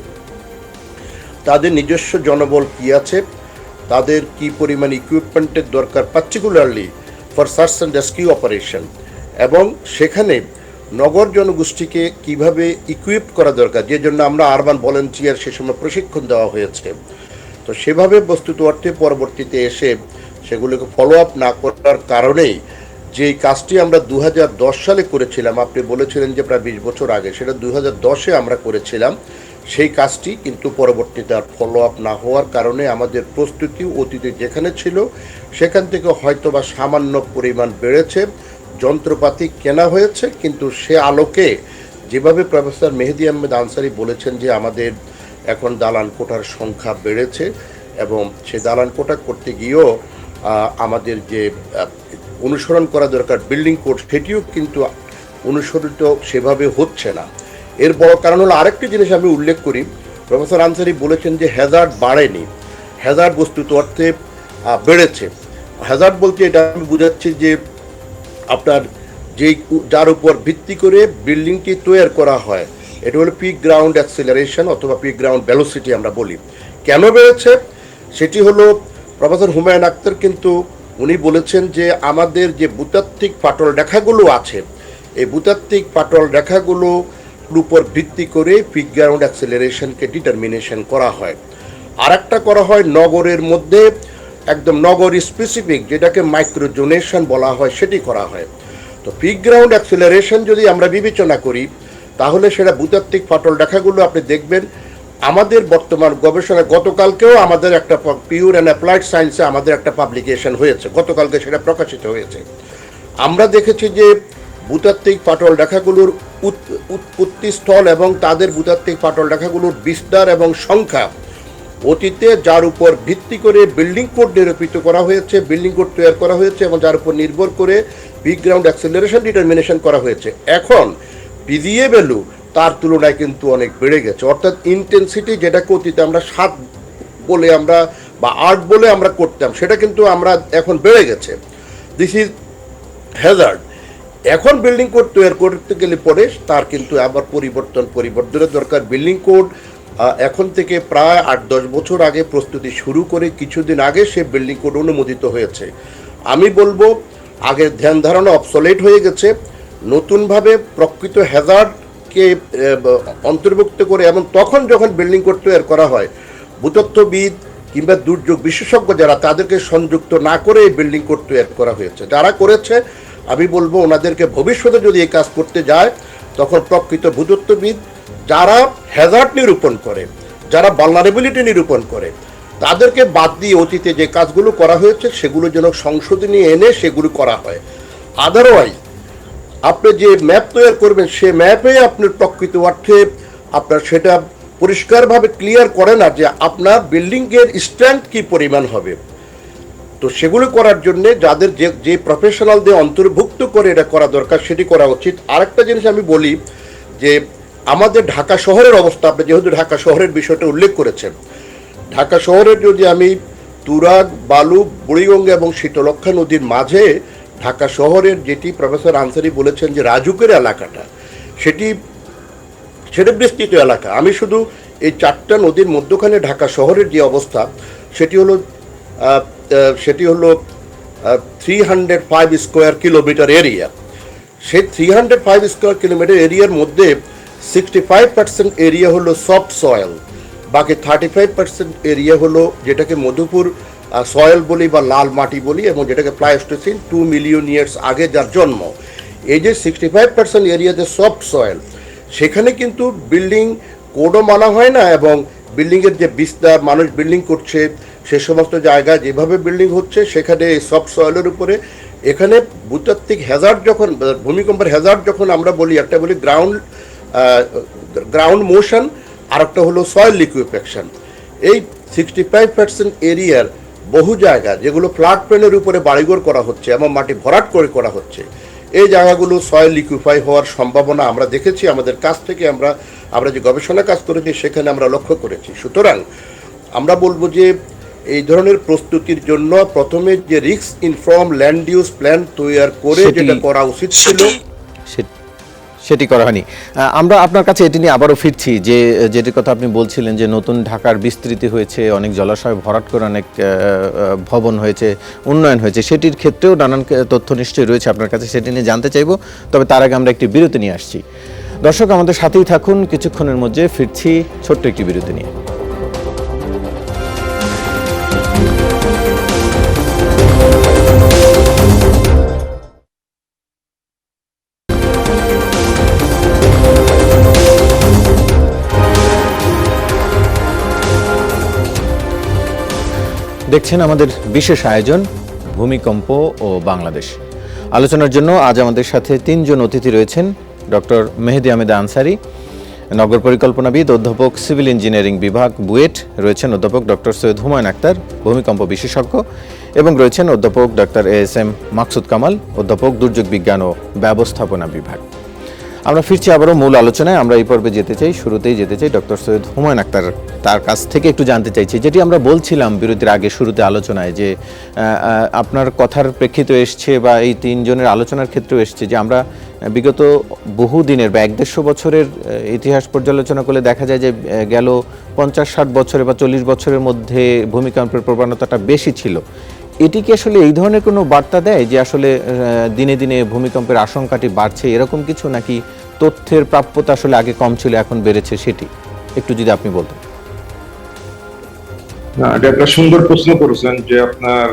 তাদের নিজস্ব জনবল কী আছে, তাদের কি পরিমাণ ইকুইপমেন্টের দরকার particularly for search and rescue operation, এবং সেখানে নগর জনগোষ্ঠীকে কিভাবে ইকুইপ করা দরকার, যে জন্য আমরা আরবান ভলেন্টিয়ার সে সময় প্রশিক্ষণ দেওয়া হয়েছে। তো সেভাবে বস্তুত অর্থে পরবর্তীতে এসে সেগুলোকে ফলো আপ না করার কারণেই যে কাজটি আমরা 2010 সালে করেছিলাম, আপনি বলেছিলেন যে প্রায় 20 বছর আগে, সেটা 2010-এ আমরা করেছিলাম। সেই কাজটি কিন্তু পরবর্তীতে আর ফলো আপ না হওয়ার কারণে আমাদের প্রস্তুতি অতীতে যেখানে ছিল সেখান থেকে হয়তো বা সামান্য পরিমাণ বেড়েছে, যন্ত্রপাতি কেনা হয়েছে, কিন্তু সে আলোকে যেভাবে প্রফেসর মেহেদী আহমেদ আনসারি বলেছেন যে আমাদের এখন দালান কোঠার সংখ্যা বেড়েছে এবং সে দালান কোঠা করতে গিয়েও আমাদের যে অনুসরণ করা দরকার বিল্ডিং কোড, সেটিও কিন্তু অনুসরিত সেভাবে হচ্ছে না। এর বড় কারণ হলো আরেকটি জিনিস আমি উল্লেখ করি, প্রফেসর আনসারি বলেছেন যে হ্যাজার্ড বাড়েনি, হ্যাজার্ড বস্তুত অর্থে বেড়েছে। হ্যাজার্ড বলতে এটা আমি বুঝাচ্ছি যে আপনার যেই যার উপর ভিত্তি করে বিল্ডিংটি তৈরি করা হয়, এটা হলো পিক গ্রাউন্ড অ্যাক্সিলারেশন অথবা পিক গ্রাউন্ড ভেলোসিটি আমরা বলি। কেন বেড়েছে সেটি হলো প্রফেসর হুমায়ুন আক্তার কিন্তু উনি বলেছেন যে আমাদের যে ভূতাত্ত্বিক ফাটল রেখাগুলো আছে, এই ভূতাত্ত্বিক ফাটল রেখাগুলোর উপর ভিত্তি করে পিক গ্রাউন্ড অ্যাক্সিলারেশনকে ডিটারমিনেশন করা হয়। আর একটা করা হয় নগরের মধ্যে একদম নগর স্পেসিফিক, যেটাকে মাইক্রোজোনেশন বলা হয়, সেটি করা হয়। তো পিক গ্রাউন্ড অ্যাক্সিলারেশন যদি আমরা বিবেচনা করি, তাহলে সেটা ভূতাত্ত্বিক ফাটল রেখাগুলো আপনি দেখবেন আমাদের বর্তমান গবেষণায়, গতকালকেও আমাদের একটা পিওর অ্যান্ড অ্যাপ্লাইড সায়েন্সে আমাদের একটা পাবলিকেশন হয়েছে, গতকালকে সেটা প্রকাশিত হয়েছে। আমরা দেখেছি যে ভূতাত্ত্বিক ফাটল রেখাগুলোর উৎপত্তিস্থল এবং তাদের ভূতাত্ত্বিক ফাটল রেখাগুলোর বিস্তার এবং সংখ্যা অতীতে যার উপর ভিত্তি করে বিল্ডিং কোড নিরূপিত করা হয়েছে, বিল্ডিং কোড তৈরি করা হয়েছে এবং যার উপর নির্ভর করে পিক গ্রাউন্ড অ্যাক্সিলারেশন ডিটারমিনেশন করা হয়েছে, এখন পিডিএ ভ্যালু তার তুলনায় কিন্তু অনেক বেড়ে গেছে। অর্থাৎ ইন্টেন্সিটি, যেটাকে অতীতে আমরা 7 বলে আমরা বা আর্ট বলে আমরা করতাম, সেটা কিন্তু আমরা এখন বেড়ে গেছে। This is Hazard. এখন বিল্ডিং কোড তৈরি করতে গেলে পরে তার কিন্তু আবার পরিবর্তনের দরকার। বিল্ডিং কোড এখন থেকে প্রায় 8-10 বছর আগে প্রস্তুতি শুরু করে কিছুদিন আগে সে বিল্ডিং কোড অনুমোদিত হয়েছে। আমি বলবো আগের ধ্যান ধারণা অবসলেট হয়ে গেছে, নতুনভাবে প্রকৃত হ্যাজার্ডকে অন্তর্ভুক্ত করে, এবং তখন যখন বিল্ডিং কোড তৈরি করা হয় ভূতত্ত্ববিদ কিংবা দুর্যোগ বিশেষজ্ঞ যারা, তাদেরকে সংযুক্ত না করে এই বিল্ডিং কোড তৈরি করা হয়েছে। যারা করেছে আমি বলবো ওনাদেরকে ভবিষ্যতে যদি এই কাজ করতে যায় তখন প্রকৃত ভূতত্ত্ববিদ যারা হ্যাজার্ড নিরূপণ করে, যারা ভালনারেবিলিটি নিরূপণ করে, তাদেরকে বাদ দিয়ে অতীতে যে কাজগুলো করা হয়েছে সেগুলো যেন সংশোধনী এনে সেগুলো করা হয়। আদারওয়াইজ আপনি যে ম্যাপ তৈরি করবেন সে ম্যাপে আপনার প্রকৃত অর্থে আপনার সেটা পরিষ্কারভাবে ক্লিয়ার করে না যে আপনার বিল্ডিংয়ের স্ট্রেংথ কী পরিমাণ হবে। তো সেগুলো করার জন্য যাদের যে প্রফেশনালদের অন্তর্ভুক্ত করে এটা করা দরকার সেটি করা উচিত। আরেকটা জিনিস আমি বলি যে আমাদের ঢাকা শহরের অবস্থা, আপনি যেহেতু ঢাকা শহরের বিষয়টা উল্লেখ করেছেন, ঢাকা শহরের যদি আমি তুরাগ, বালু, বুড়িগঙ্গা এবং শীতলক্ষা নদীর মাঝে ঢাকা শহরের যেটি প্রফেসর আনসারি বলেছেন যে রাজুকের এলাকাটা, সেটা বিস্তৃত এলাকা। আমি শুধু এই 4টা নদীর মধ্যখানে ঢাকা শহরের যে অবস্থা সেটি হলো 305 স্কোয়ার কিলোমিটার এরিয়া। সেই 305 স্কোয়ার কিলোমিটার এরিয়ার মধ্যে 65% এরিয়া হলো সফট সয়েল, বাকি 35% এরিয়া হলো যেটাকে মধুপুর সয়েল বলি বা লাল মাটি বলি, এবং যেটাকে প্লাইস্টোসিন 2 মিলিয়ন ইয়ার্স আগে যার জন্ম। এই যে 65% এরিয়াতে সফট সয়েল, সেখানে কিন্তু বিল্ডিং কোডও মানা হয় না, এবং বিল্ডিংয়ের যে বিস্তার, মানুষ বিল্ডিং করছে সে সমস্ত জায়গায় যেভাবে বিল্ডিং হচ্ছে সেখানে এই সফট সয়েলের উপরে, এখানে ভূতাত্ত্বিক হ্যাজার্ড যখন, ভূমিকম্পের হ্যাজার্ড যখন আমরা বলি, একটা বলি গ্রাউন্ড মোশন, আর একটা হলো সয়েল লিকুইফেকশন। এই 65% এরিয়ার বহু জায়গা যেগুলো ফ্ল্যাট প্লেনের উপরে বাড়িঘর করা হচ্ছে এবং মাটি ভরাট করে করা হচ্ছে, এই জায়গাগুলো সয়েল লিকুইফাই হওয়ার সম্ভাবনা আমরা দেখেছি, আমাদের কাছ থেকে আমরা যে গবেষণা কাজ করেছি সেখানে আমরা লক্ষ্য করেছি। সুতরাং আমরা বলবো যে এই ধরনের প্রস্তুতির জন্য প্রথমে যে risk inform land use plan তৈরি করে যেটা করা উচিত ছিল সেটি করা হয়নি। আমরা আপনার কাছে এটি নিয়ে আবারও ফিরছি যে যেটির কথা আপনি বলছিলেন যে নতুন ঢাকার বিস্তৃতি হয়েছে, অনেক জলাশয় ভরাট করে অনেক ভবন হয়েছে, উন্নয়ন হয়েছে, সেটির ক্ষেত্রেও নানান তথ্য নিশ্চয়ই রয়েছে আপনার কাছে, সেটি নিয়ে জানতে চাইব। তবে তার আগে আমরা একটি বিরতি নিয়ে আসছি। দর্শক আমাদের সাথেই থাকুন, কিছুক্ষণের মধ্যে ফিরছি ছোট্ট একটি বিরতি নিয়ে। দেখছেন আমাদের বিশেষ আয়োজন ভূমিকম্প ও বাংলাদেশ। আলোচনার জন্য আজ আমাদের সাথে 3 জন অতিথি রয়েছেন। ডক্টর মেহেদী আহমেদ আনসারি, নগর পরিকল্পনাবিদ, অধ্যাপক সিভিল ইঞ্জিনিয়ারিং বিভাগ, বুয়েট। রয়েছেন অধ্যাপক ডক্টর সৈয়দ হুমায়ুন আক্তার, ভূমিকম্প বিশেষজ্ঞ, এবং রয়েছেন অধ্যাপক ডক্টর ASM মাকসুদ কামাল, অধ্যাপক দুর্যোগ বিজ্ঞান ও ব্যবস্থাপনা বিভাগ। আমরা ফিরছি আবারও মূল আলোচনায়। আমরা এই পর্বে শুরুতেই যেতে চাই ডক্টর সৈয়দ হুমায়ুন আক্তার, তার কাছ থেকে একটু জানতে চাইছি যেটি আমরা বলছিলাম বিরতির আগে শুরুতে আলোচনায়, যে আপনার কথার প্রেক্ষিত এসছে বা এই 3 জনের আলোচনার ক্ষেত্রেও এসছে যে আমরা বিগত বহু দিনের বা 150 বছরের ইতিহাস পর্যালোচনা করলে দেখা যায় যে গেল 50-60 বছরে বা 40 বছরের মধ্যে ভূমিকম্পের প্রবণতাটা বেশি ছিল। এটি কি আসলে এই ধরনের কোনো বার্তা দেয় যে আসলে দিনে দিনে ভূমিকম্পের আশঙ্কাটি বাড়ছে, এরকম কিছু, নাকি তথ্যের প্রাপ্যতা আসলে আগে কম ছিল এখন বেড়েছে, সেটি একটু যদি আপনি বলতেন। না, এটা একটা সুন্দর প্রশ্ন করেছেন যে আপনার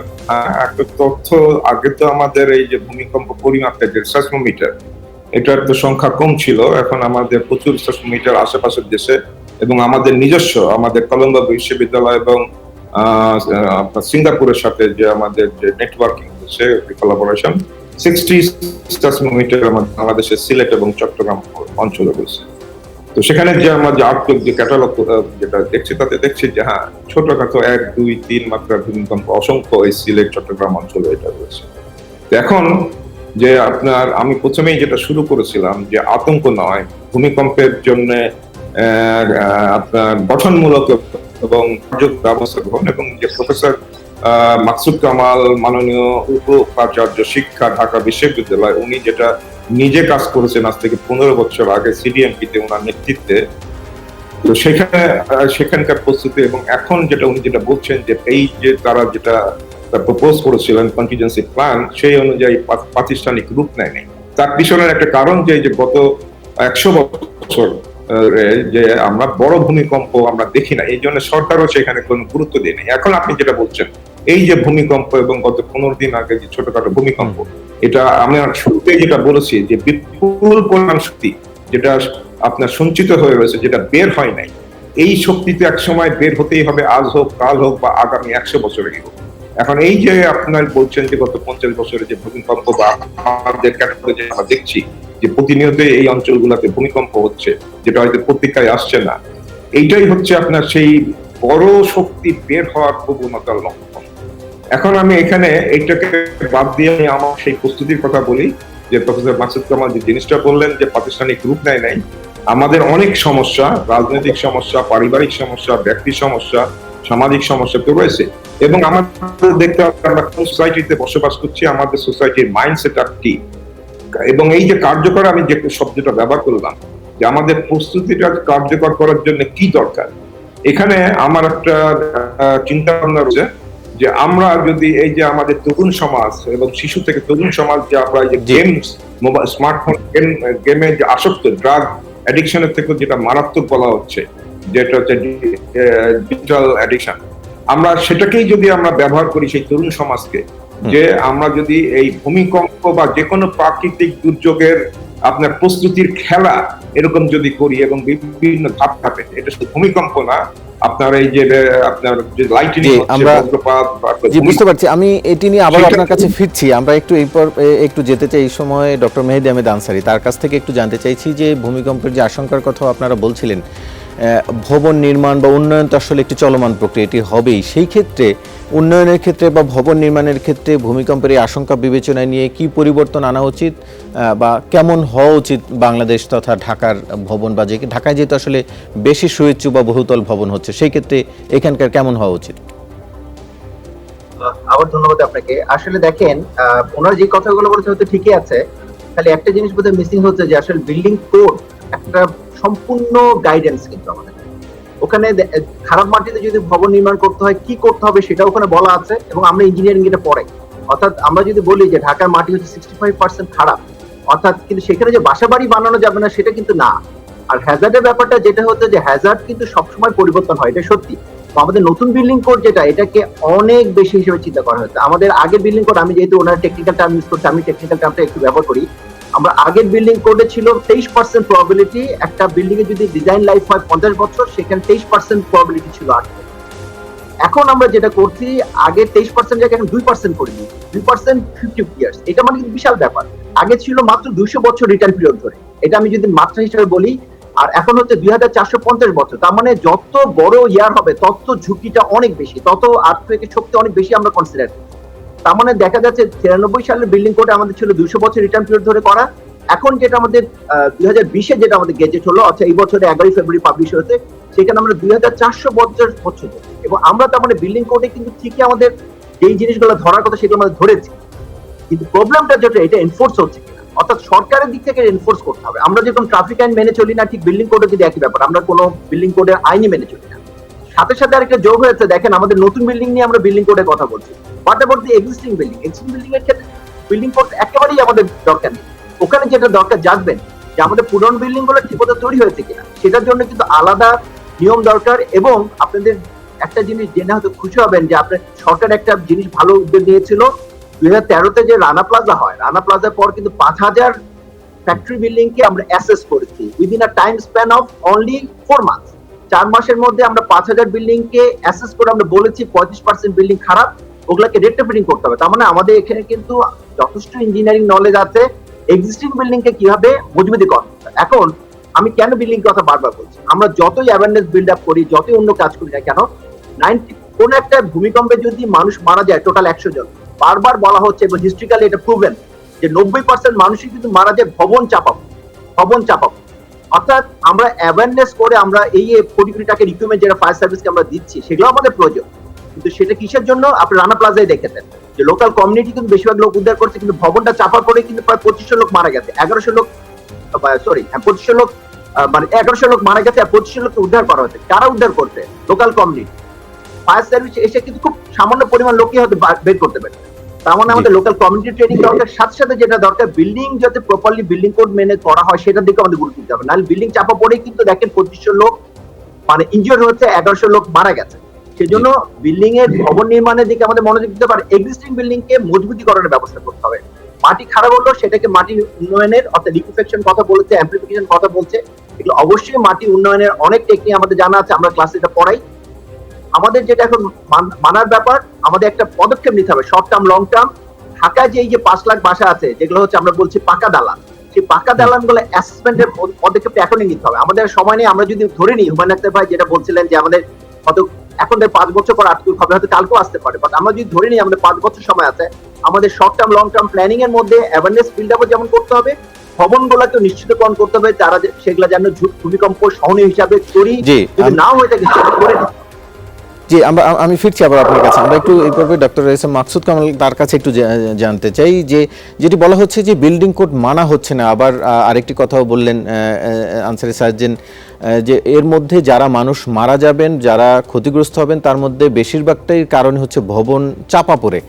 একটা তথ্য, আগে তো আমাদের এই যে ভূমিকম্প পরিমাপের যে সেসমোমিটার, এটার তো সংখ্যা কম ছিল। এখন আমাদের প্রচুর সেসমোমিটার আশেপাশের দেশে, এবং আমাদের নিজস্ব, আমাদের কলম্বো বিশ্ববিদ্যালয় এবং সিঙ্গাপুরের সাথে যে আমাদের যে নেটওয়ার্কিং হচ্ছে, কোলাবোরেশন, 60 সেসমোমিটার আমাদের বাংলাদেশের সিলেট এবং চট্টগ্রাম অঞ্চলে রয়েছে। তো সেখানে যে আমরা যে আউটলুক, যে ক্যাটালগ যেটা দেখছি, তাতে দেখছি যে হ্যাঁ, ছোটখাটো 1, 2, 3 মাত্রার ভূমিকম্প অসংখ্য এই সিলেট চট্টগ্রাম অঞ্চলে এটা রয়েছে। এখন যে আপনার, আমি প্রথমেই যেটা শুরু করেছিলাম যে আতঙ্ক নয়, ভূমিকম্পের জন্য আপনার গঠনমূলক এবং ব্যবস্থা গ্রহণ, এবং যে প্রফেসর মাকসুদ কামাল মাননীয় উপাচার্য শিক্ষা ঢাকা বিশ্ববিদ্যালয়, উনি যেটা নিজে কাজ করেছেন আজ থেকে 15 বছর আগে সিডিএমপিতে ওনার নেতৃত্বে, তো সেখানকার প্রস্তুতি এবং এখন উনি যেটা বলছেন যে এই যে তারা যেটা প্রপোজ করেছিলেন কন্টিনজেন্সি প্ল্যান, সেই অনুযায়ী প্রাতিষ্ঠানিক রূপ নেয়নি। তার পিছনের একটা কারণ যে গত 100 বছর যে আমরা বড় ভূমিকম্প আমরা দেখি না, এই জন্য সরকারও সেখানে কোনো গুরুত্ব দেয় নাই। এখন আপনি যেটা বলছেন এই যে ভূমিকম্প এবং গত 15 দিন আগে যে ছোটখাটো ভূমিকম্প, এটা আমি শুরুতে যেটা বলেছি যে বিপুল পরিমাণ শক্তি যেটা আপনার সঞ্চিত হয়ে রয়েছে, যেটা বের হয় নাই, এই শক্তিতে এক সময় বের হতেই হবে, আজ হোক কাল হোক বা আগামী 100 বছরেই হোক। এখন এই যে আপনার বলছেন যে গত 50 বছরে যে ভূমিকম্প বা আমাদের ক্যাটাগরি যে আমরা দেখছি যে প্রতিনিয়ত এই অঞ্চলগুলোতে ভূমিকম্প হচ্ছে, যেটা হয়তো পত্রিকায় আসছে না, এইটাই হচ্ছে আপনার সেই বড় শক্তি বের হওয়ার প্রবণতার লক্ষণ। এখন আমি এখানে এইটাকে বাদ দিয়ে আমি আমার সেই প্রস্তুতির কথা বলি যে প্রফেসর মাকসুদ কামাল যে জিনিসটা বললেন যে প্রাতিষ্ঠানিক রূপ নেয় নাই, আমাদের অনেক সমস্যা, রাজনৈতিক সমস্যা, পারিবারিক সমস্যা, ব্যক্তি সমস্যা, সামাজিক সমস্যা তো রয়েছে, এবং আমাদের দেখতে হবে আমরা কোন সোসাইটিতে বসবাস করছি, আমাদের সোসাইটির মাইন্ডসেট কি, এবং এই যে কার্যকর, আমি যে শব্দটা ব্যবহার করলাম যে আমাদের প্রস্তুতিটা কার্যকর করার জন্য কি দরকার, এখানে আমার একটা চিন্তা ভাবনা রয়েছে যে আমরা যদি এই যে আমাদের তরুণ সমাজ এবং শিশু থেকে তরুণ সমাজ যে আমরা যে গেমস, মোবাইল, স্মার্টফোন গেমে যে আসক্ত, ড্রাগ অ্যাডিকশনের থেকে যেটা মারাত্মক বলা হচ্ছে, যেটা হচ্ছে ডিজিটাল অ্যাডিকশন, আমরা সেটাকেই যদি আমরা ব্যবহার করি সেই তরুণ সমাজকে, যে আমরা যদি এই ভূমিকম্প বা যে কোনো প্রাকৃতিক দুর্যোগের আপনার প্রস্তুতির খেলা এরকম যদি করি এবং বিভিন্ন ধাপ ধাপে, এটা শুধু ভূমিকম্প না, আপনার এই যে আপনার যে লাইটিনিং হচ্ছে, বজ্রপাত, বুঝতে পারছি। আমি এটি নিয়ে আবার আপনার কাছে ফিরছি। আমরা একটু যেতে চাই এই সময় ডক্টর মেহেদী আহমেদ আনসারী, তার কাছ থেকে একটু জানতে চাইছি যে ভূমিকম্পের যে আশঙ্কার কথা আপনারা বলছিলেন, ভবন নির্মাণ বা উন্নয়ন তো আসলে একটি চলমান প্রক্রিয়া, এটি হবেই। সেই ক্ষেত্রে উন্নয়নের ক্ষেত্রে বা ভবন নির্মাণের ক্ষেত্রে ভূমিকম্পের এই আশঙ্কা বিবেচনায় নিয়ে কি পরিবর্তন আনা উচিত বা কেমন হওয়া উচিত বাংলাদেশ তথা ঢাকার ভবন, বা যে ঢাকায় যেহেতু আসলে বেশি সুউচ্চ বা বহুতল ভবন হচ্ছে, সেই ক্ষেত্রে এখানকার কেমন হওয়া উচিত? আবার ধন্যবাদ আপনাকে। আসলে দেখেন, ওনার যে কথাগুলো বলেছে হয়তো ঠিকই আছে, খালি একটা জিনিস বোধহয় মিসিং হচ্ছে যে আসলে বিল্ডিং কোড একটা সম্পূর্ণ গাইডেন্স কিন্তু আমাদের ওখানে খারাপ মাটিতে যদি ভবন নির্মাণ করতে হয় কি করতে হবে সেটা ওখানে বলা আছে, এবং আমরা ইঞ্জিনিয়ারিং এটা পড়াই। অর্থাৎ আমরা যদি বলি যে ঢাকার মাটি হচ্ছে 65% খারাপ, অর্থাৎ কিন্তু সেখানে যে বাসা বাড়ি বানানো যাবে না সেটা কিন্তু না। আর হ্যাজার্ডের ব্যাপারটা যেটা হচ্ছে যে হ্যাজার্ড কিন্তু সবসময় পরিবর্তন হয়, এটা সত্যি। তো আমাদের নতুন বিল্ডিং কোড যেটা, এটাকে অনেক বেশি হিসেবে চিন্তা করা হয়েছে। আমাদের আগের বিল্ডিং কোড, আমি যেহেতু ওনার টেকনিক্যাল টার্ম ইউজ করছি, আমি টেকনিক্যাল টার্মটা একটু ব্যবহার করি। আমরা আগের বিল্ডিং কোডে ছিল 23% প্রবাবিলিটি, একটা বিল্ডিং এর যদি ডিজাইন লাইফ হয় 50 বছর, সেখানে 23% প্রবাবিলিটি ছিল 8। এখন আমরা যেটা করছি, আগে 23% জায়গায় এখন 2% করে দিয়েছি, 2% 50 ইয়ার্স। এটা মানে কিন্তু বিশাল ব্যাপার। আগে ছিল মাত্র 200 বছর রিটার্ন পিরিয়ড ধরে, এটা আমি যদি মাত্রা হিসেবে বলি, আর এখন হচ্ছে 2450 বছর। তার মানে যত বড় ইয়ার হবে তত ঝুঁকিটা অনেক বেশি, তত আর্থকুয়েকের শক্তি অনেক বেশি আমরা কনসিডার করি। তার মানে দেখা যাচ্ছে 93 সালের বিল্ডিং কোডে আমাদের ছিল 200 বছর রিটার্ন পিরিয়ড ধরে করা। এখন যেটা আমাদের 2020-এ যেটা আমাদের গেজেট হলো, অর্থাৎ এই বছরে 11 ফেব্রুয়ারি পাবলিশ হয়েছে, সেখানে আমরা 2400 বছর, এবং আমরা তার মানে বিল্ডিং কোডে কিন্তু ঠিকই আমাদের যেই জিনিসগুলো ধরার কথা সেগুলো আমাদের ধরেছি, কিন্তু প্রবলেমটা যেটা, এটা এনফোর্স হচ্ছে কিনা, অর্থাৎ সরকারের দিক থেকে এনফোর্স করতে হবে। আমরা যেরকম ট্রাফিক আইন মেনে চলি না, ঠিক বিল্ডিং কোডে যদি একই ব্যাপার, আমরা কোনো বিল্ডিং কোডের আইনই মেনে চলি না। সাথে সাথে আরেকটা যোগ হয়েছে, দেখেন আমাদের নতুন বিল্ডিং নিয়ে আমরা বিল্ডিং কোডের কথা বলছি, what about the existing building? Existing building এর ক্ষেত্রে বিল্ডিং কোড একেবারেই আমাদের দরকার নেই। ওখানে যেটা দরকার জানবেন যে আমাদের পুরনো বিল্ডিং গুলো ঠিকমতো তৈরি হয়েছে কিনা, সেটার জন্য কিন্তু আলাদা নিয়ম দরকার। এবং আপনাদের একটা জিনিস জেনে হয়তো খুশি হবেন যে আপনার সরকার একটা জিনিস ভালো উদ্যোগ নিয়েছিল, 2013-তে যে রানা প্লাজা হয়, রানা প্লাজার পর কিন্তু 5000 ফ্যাক্টরি বিল্ডিং কে আমরা অ্যাসেস করেছি within a time span of only 4 months. 4 মাসের মধ্যে আমরা 5000 বিল্ডিং কে অ্যাসেস করে আমরা বলেছি 35% বিল্ডিং খারাপ, ওগুলাকে রেট্রোফিটিং করতে হবে। তার মানে আমাদের এখানে কিন্তু যথেষ্ট ইঞ্জিনিয়ারিং নলেজ আছে এক্সিস্টিং বিল্ডিং কে কিভাবে মজবুতি করা। এখন আমি কেন বিল্ডিং কথা বারবার বলছি, আমরা যতই অ্যাওয়ারনেস বিল্ড আপ করি, যতই অন্য কাজ করি না কেন, 90 কোন একটা ভূমিকম্পে যদি মানুষ মারা যায় টোটাল 100 জন, বারবার বলা হচ্ছে এবং হিস্ট্রিক্যালি এটা প্রুভেন যে 90% মানুষই কিন্তু মারা যায় ভবন চাপাবো। অর্থাৎ আমরা অ্যাওয়ারনেস করে আমরা এই 40 কোটি টাকার ইকুইপমেন্ট যেটা ফায়ার সার্ভিসকে আমরা দিচ্ছি সেগুলো আমাদের প্রয়োজন, কিন্তু সেটা কিসের জন্য? আপনি রানা প্লাজায় দেখেছেন যে লোকাল কমিউনিটি কিন্তু বেশিরভাগ লোক উদ্ধার করছে, কিন্তু ভবনটা চাপার পরে কিন্তু প্রায় 2500 লোক মারা গেছে, 1100 লোক, সরি 2500 লোক, মানে 1100 লোক মারা গেছে আর 2500 লোককে উদ্ধার করা হয়েছে। কারা উদ্ধার করছে? Local community. ফায়ার সার্ভিস এসে কিন্তু খুব সামান্য পরিমাণ লোকই হয়তো বের করতে পারে। তার মানে আমাদের লোকাল কমিউনিটি ট্রেনিং দরকার, সাথে সাথে যেটা দরকার বিল্ডিং যাতে প্রপারলি বিল্ডিং কোড মেনে করা হয় সেটার দিকে আমাদের গুরুত্ব দিতে হবে। নাহলে বিল্ডিং চাপা পড়েই কিন্তু দেখেন 2500 লোক মানে ইনজিওর্ড হচ্ছে, 1100 লোক মারা গেছে। সেজন্য বিল্ডিং এর ভবন নির্মাণের দিকে আমাদের মনোযোগ দিতে পারে, এক্সিস্টিং বিল্ডিং কে মজবুতিকরণের ব্যবস্থা করতে হবে। মাটি খারাপ হলো সেটাকে মাটি উন্নয়নের অর্থাৎ লিকুইফেকশন কথা বলেছে, অ্যাম্প্লিফিকেশন কথা বলছে, এগুলো অবশ্যই মাটি উন্নয়নের অনেক টেকনিক আমাদের জানা আছে, আমরা ক্লাসে এটা পড়াই। আমাদের যেটা এখন মানার ব্যাপার, আমাদের একটা পদক্ষেপ নিতে হবে শর্ট টার্ম লং টার্ম। ঢাকায় যে এই যে 5 লাখ বাসা আছে যেগুলো হচ্ছে আমরা বলছি পাকা দালান, সেই পাকা দালান গুলো অ্যাসেসমেন্টের পদক্ষেপ এখনই নিতে হবে। আমাদের সময় নেই। আমরা যদি ধরে নিই হুমায়ুন আক্তার ভাই যেটা বলছিলেন যে আমাদের কত এখন 5 বছর পর আটকে হবে, হয়তো কালকেও আসতে পারে, বাট আমরা যদি ধরে নিই আমাদের 5 বছর সময় আছে, আমাদের short term long term planning এর মধ্যে অ্যাওয়ারনেস বিল্ড আপ যেমন করতে হবে, ভবনগুলোকে নিশ্চিতকরণ করতে হবে তারা সেগুলো যেন ভূমিকম্প সহনীয় হিসাবে করি, যদি না হয়ে থাকে সেটা করে দিতে হবে। জি, আমি ফিরছি আবার আপনার কাছে। আমরা একটু এই পর্বে doctor S M Maksud Kamal তার কাছে একটু জানতে চাই যে যেটি বলা হচ্ছে যে বিল্ডিং কোড মানা হচ্ছে না, আবার আরেকটি কথাও বললেন আনসারি সার্জন যে এর মধ্যে যারা মানুষ মারা যাবেন, যারা ক্ষতিগ্রস্ত হবেন তার মধ্যে বেশিরভাগটাই কারণ হচ্ছে ভবন চাপা পড়ে।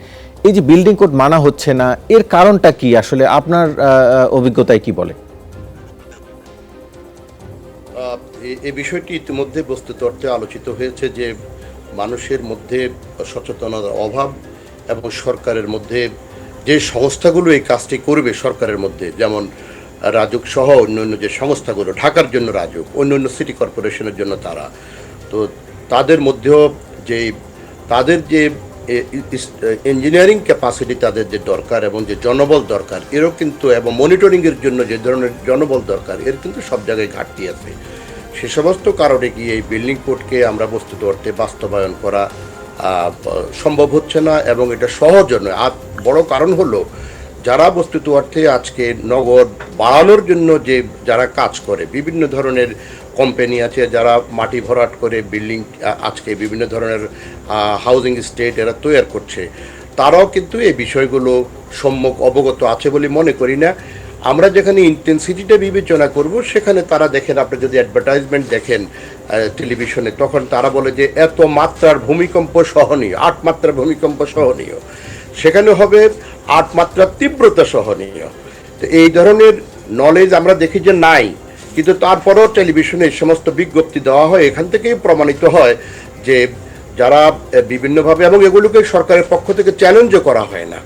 এই যে বিল্ডিং কোড মানা হচ্ছে না এর কারণটা কি আসলে আপনার অভিজ্ঞতায় কি বলে? এই বিষয়টি ইতিমধ্যে বস্তুত অর্থে আলোচিত হয়েছে যে মানুষের মধ্যে সচেতনতার অভাব এবং সরকারের মধ্যে যে সংস্থাগুলো এই কাজটি করবে সরকারের মধ্যে, যেমন রাজুক সহ অন্যান্য যে সংস্থাগুলো, ঢাকার জন্য রাজুক, অন্যান্য সিটি কর্পোরেশনের জন্য তারা, তো তাদের মধ্যেও যে তাদের যে ইঞ্জিনিয়ারিং ক্যাপাসিটি তাদের যে দরকার এবং যে জনবল দরকার এরও কিন্তু, এবং মনিটরিংয়ের জন্য যে ধরনের জনবল দরকার এর কিন্তু সব জায়গায় ঘাটতি আছে। সে সমস্ত কারণে কি এই বিল্ডিং কোডকে আমরা বস্তুত অর্থে বাস্তবায়ন করা সম্ভব হচ্ছে না, এবং এটা সহজও নয়। আর বড় কারণ হলো যারা বস্তুত অর্থে আজকে নগদ বাড়ানোর জন্য যে যারা কাজ করে, বিভিন্ন ধরনের কোম্পানি আছে যারা মাটি ভরাট করে বিল্ডিং আজকে বিভিন্ন ধরনের হাউজিং স্টেট এরা তৈরি করছে, তারাও কিন্তু এই বিষয়গুলো সম্যক অবগত আছে বলে মনে করি না। আমরা যেখানে ইন্টেন্সিটিটা বিবেচনা করব সেখানে তারা দেখেন, আপনি যদি অ্যাডভার্টাইজমেন্ট দেখেন টেলিভিশনে, তখন তারা বলে যে এত মাত্রার ভূমিকম্প সহনীয়, 8 মাত্রার ভূমিকম্প সহনীয়, সেখানে হবে 8 মাত্রার তীব্রতা সহনীয়। তো এই ধরনের নলেজ আমরা দেখি যে নাই, কিন্তু তারপরেও টেলিভিশনে এই সমস্ত বিজ্ঞপ্তি দেওয়া হয়, এখান থেকেই প্রমাণিত হয় যে যারা বিভিন্নভাবে, এবং এগুলোকে সরকারের পক্ষ থেকে চ্যালেঞ্জও করা হয় না,